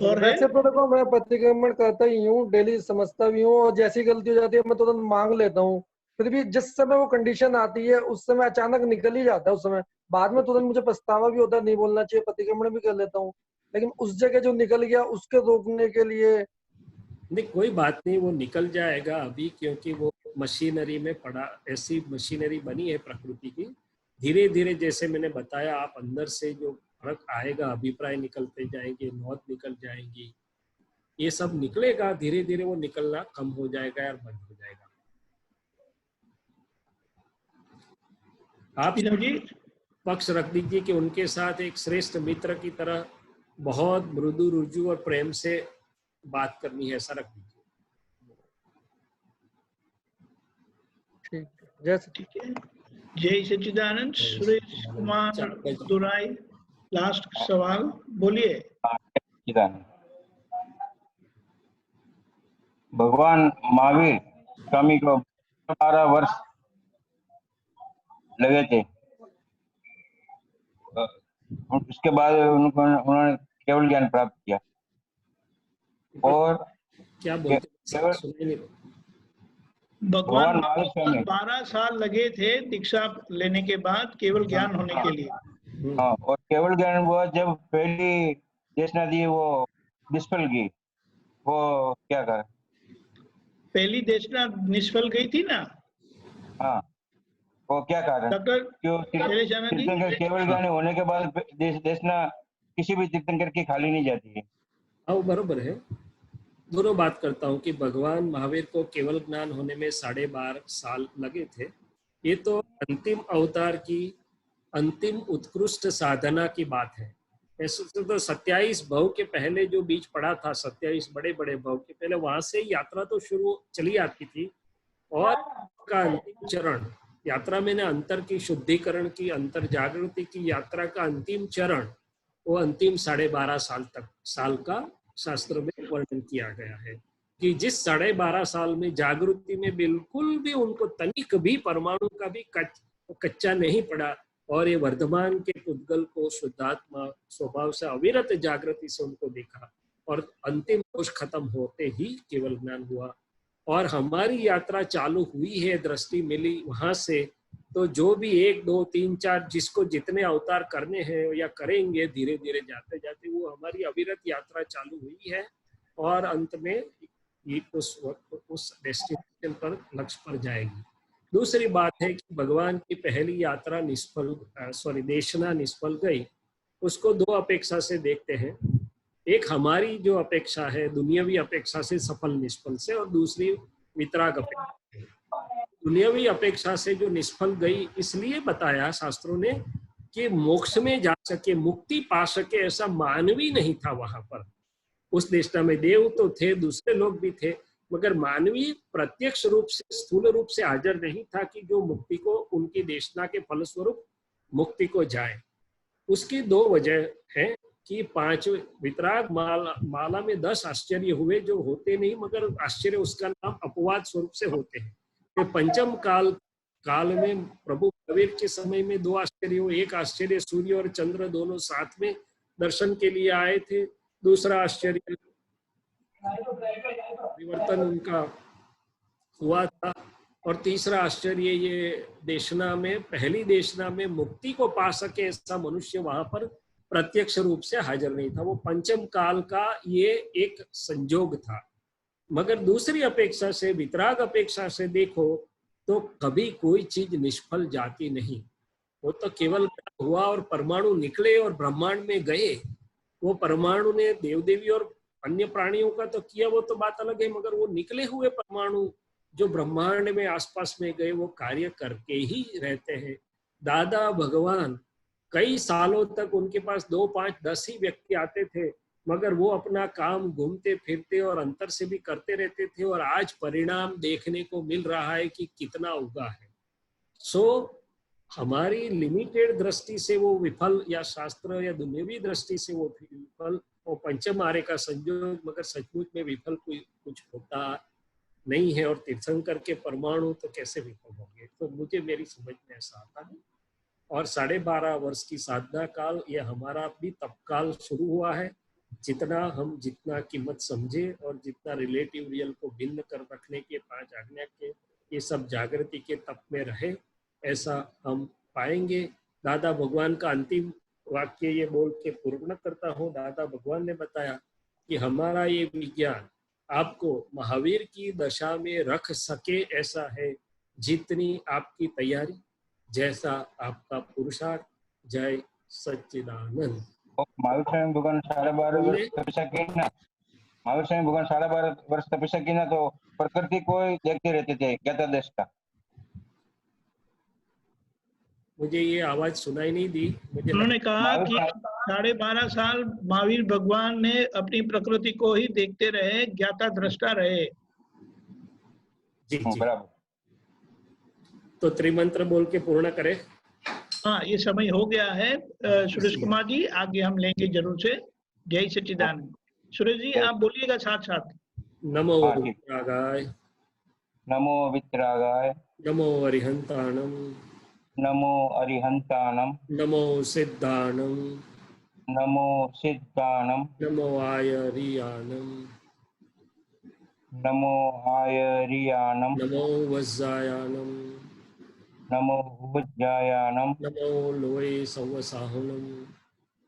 Speaker 1: और
Speaker 8: वैसे तो देखो मैं प्रतिक्रमण करता ही हूँ, डेली समझता भी हूँ, और जैसी गलती हो जाती है मैं तुरंत मांग लेता हूँ। फिर भी जिस समय वो कंडीशन आती है उस समय अचानक निकल ही जाता है। उस समय बाद में तुरंत मुझे पछतावा भी होता है, नहीं बोलना चाहिए, प्रतिक्रमण भी कर लेता हूँ, लेकिन उस जगह जो निकल गया उसके रोकने के लिए
Speaker 2: नहीं, कोई बात नहीं, वो निकल जाएगा अभी, क्योंकि वो मशीनरी में पड़ा, ऐसी मशीनरी बनी है प्रकृति की। धीरे धीरे जैसे मैंने बताया, आप अंदर से जो फर्क आएगा, अभिप्राय निकलते जाएंगे, नौत निकल जाएंगी, ये सब निकलेगा, धीरे धीरे वो निकलना कम हो जाएगा और बंद हो जाएगा। आप
Speaker 1: जी
Speaker 2: पक्ष रख दीजिए कि उनके साथ एक श्रेष्ठ मित्र की तरह बहुत मृदु रुजु और प्रेम से बात करनी है, ऐसा रख दीजिए।
Speaker 1: ठीक है। जय सच्चिदानंद। सुरेश कुमार दुराई, लास्ट सवाल बोलिए।
Speaker 9: भगवान महावीर स्वामी को 12 वर्ष लगे थे, उसके बाद उन्होंने केवल ज्ञान प्राप्त किया। और
Speaker 2: क्या बोलते
Speaker 1: भगवान 12 साल लगे थे दीक्षा लेने के बाद केवल ज्ञान होने के लिए।
Speaker 9: हाँ, और केवल ज्ञान वो जब पहली देशना दी वो निष्फल गई, वो क्या कर,
Speaker 1: पहली देशना निष्फल गई थी ना।
Speaker 9: हाँ, वो क्या कारण? क्यों तीर्थंकर केवल ज्ञानी होने के बाद देशना किसी भी तीर्थंकर की खाली नहीं जाती है।
Speaker 2: हाँ, बरोबर है। दोनों बात करता हूँ कि भगवान महावीर को केवल ज्ञान होने में 12.5 साल लगे थे। ये तो अंतिम अवतार की अंतिम उत्कृष्ट साधना की बात है। ऐसे तो 27 भव के पहले जो बीच पड़ा था, 27 बड़े बड़े भव के पहले, वहां से यात्रा तो शुरू चली आती थी। और का अंतिम चरण यात्रा में ना, अंतर की शुद्धिकरण की, अंतर जागृति की यात्रा का अंतिम चरण, वो अंतिम 12.5 साल का शास्त्र में वर्णन किया गया है कि जिस 12.5 साल में जागृति में बिल्कुल भी उनको तनिक भी परमाणु का भी कच्चा नहीं पड़ा, और ये वर्धमान के पुद्गल को शुद्धात्मा स्वभाव से अविरत जागृति से उनको देखा, और अंतिम दोष खत्म होते ही केवल ज्ञान हुआ। और हमारी यात्रा चालू हुई है, दृष्टि मिली वहां से, तो जो भी 1, 2, 3, 4 जिसको जितने अवतार करने हैं या करेंगे, धीरे धीरे जाते जाते वो हमारी अविरत यात्रा चालू हुई है, और अंत में ये उस डेस्टिनेशन पर, लक्ष्य पर जाएगी। दूसरी बात है कि भगवान की पहली यात्रा देशना निष्फल गई। उसको 2 अपेक्षा से देखते हैं। एक हमारी जो अपेक्षा है दुनियावी अपेक्षा से सफल निष्फल से, और दूसरी वितराग अपेक्षा। दुनियावी अपेक्षा से जो निष्फल गई, इसलिए बताया शास्त्रों ने कि मोक्ष में जा सके, मुक्ति पा सके, ऐसा मानवी नहीं था वहां पर। उस देशना में देव तो थे, दूसरे लोग भी थे, मगर मानवीय प्रत्यक्ष रूप से, स्थूल रूप से हाजिर नहीं था कि जो मुक्ति को, उनकी देशना के फलस्वरूप मुक्ति को जाए। उसकी 2 वजह है कि 5 वितराग माला में 10 आश्चर्य हुए जो होते नहीं, मगर आश्चर्य उसका नाम अपवाद स्वरूप से होते हैं। तो पंचम काल में प्रभु महावीर के समय में 2 आश्चर्य हुए। एक आश्चर्य सूर्य और चंद्र दोनों साथ में दर्शन के लिए आए थे। दूसरा आश्चर्य परिवर्तन उनका हुआ था। और तीसरा आश्चर्य ये देशना में, पहली देशना में मुक्ति को पा सके ऐसा मनुष्य वहां पर प्रत्यक्ष रूप से हाजिर नहीं था। वो पंचम काल का ये एक संजोग था। मगर दूसरी अपेक्षा से, वितराग अपेक्षा से देखो तो कभी कोई चीज निष्फल जाती नहीं। वो तो केवल हुआ और परमाणु निकले और ब्रह्मांड में गए। वो परमाणु ने देवदेवी और अन्य प्राणियों का तो किया, वो तो बात अलग है, मगर वो निकले हुए परमाणु जो ब्रह्मांड में आसपास में गए वो कार्य करके ही रहते हैं। दादा भगवान कई सालों तक उनके पास 2, 5, 10 ही व्यक्ति आते थे, मगर वो अपना काम घूमते फिरते और अंतर से भी करते रहते थे, और आज परिणाम देखने को मिल रहा है कि कितना उगा है। हमारी लिमिटेड दृष्टि से वो विफल, या शास्त्र या दुनियावी दृष्टि से वो विफल, वो पंचम आर्य का संयोग, मगर सचमुच में विफल कुछ होता नहीं है। और तीर्थंकर के परमाणु तो कैसे विफल होंगे? तो मुझे मेरी समझ में ऐसा आता है। और 12.5 वर्ष की साधना काल, ये हमारा भी तपकाल शुरू हुआ है। जितना कीमत समझे और जितना रिलेटिव रियल को भिन्न कर रखने के 5 आज्ञा के ये सब जागृति के तप में रहे, ऐसा हम पाएंगे। दादा भगवान का अंतिम वाक्य ये बोल के पूर्ण करता हूँ। दादा भगवान ने बताया कि हमारा ये विज्ञान आपको महावीर की दशा में रख सके ऐसा है, जितनी आपकी तैयारी, जैसा आपका पुरुषार्थ। जय सच्चिदानंद।
Speaker 9: महावीर स्वामी भगवान 12.5 वर्ष तपस्या की ना, महावीर स्वामी भगवान 12.5 वर्ष तपस्या की ना, तो प्रकृति को देखते रहते थे ज्ञाता देश का।
Speaker 2: मुझे ये आवाज सुनाई नहीं दी। मुझे
Speaker 1: उन्होंने कहा कि 12.5 साल महावीर भगवान ने अपनी प्रकृति को ही देखते रहे, ज्ञाता दृष्टा रहे।
Speaker 2: जी बराबर। तो त्रिमंत्र बोल के पूर्ण करें।
Speaker 1: हाँ, ये समय हो गया है। सुरेश कुमार जी आगे हम लेंगे जरूर से। जय सच्चिदानंद। सुरेश जी आप बोलिएगा साथ साथ।
Speaker 2: नमो वितरागाय,
Speaker 9: नमो वितरागाय,
Speaker 2: नमो अरिहंताणम,
Speaker 9: नमो अरिहंताणम,
Speaker 2: नमो सिद्धाणम,
Speaker 9: नमो सिद्धाणम,
Speaker 2: नमो आयरियाणम,
Speaker 9: नमो आयरियाणम,
Speaker 2: नमो वज्जायाणम,
Speaker 9: नमो वज्जायाणम,
Speaker 2: नमो लोये सवसाहुनम,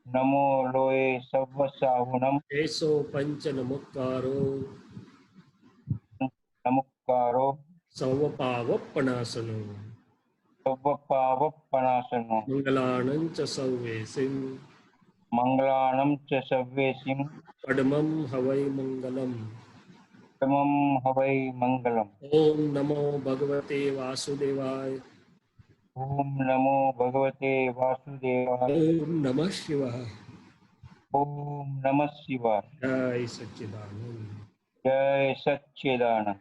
Speaker 9: नमो लोये सवसाहुनम,
Speaker 2: एसो पंच नमक्कारो,
Speaker 9: नमक्कारो
Speaker 2: सवपावपनासनो,
Speaker 9: सवपावपनासनो,
Speaker 2: मंगलानं च सर्वेसिं,
Speaker 9: मंगलानं च सर्वेसिं,
Speaker 2: पद्मं हवै मंगलम्,
Speaker 9: परमं हवै मंगलम्।
Speaker 2: ओम नमो भगवते वासुदेवाय,
Speaker 9: ओम नमो भगवते वासुदेवाय,
Speaker 2: ओम नमः शिवाय,
Speaker 9: ओम नमः शिवाय।
Speaker 2: जय सच्चिदानंद।
Speaker 9: जय सच्चिदानंद।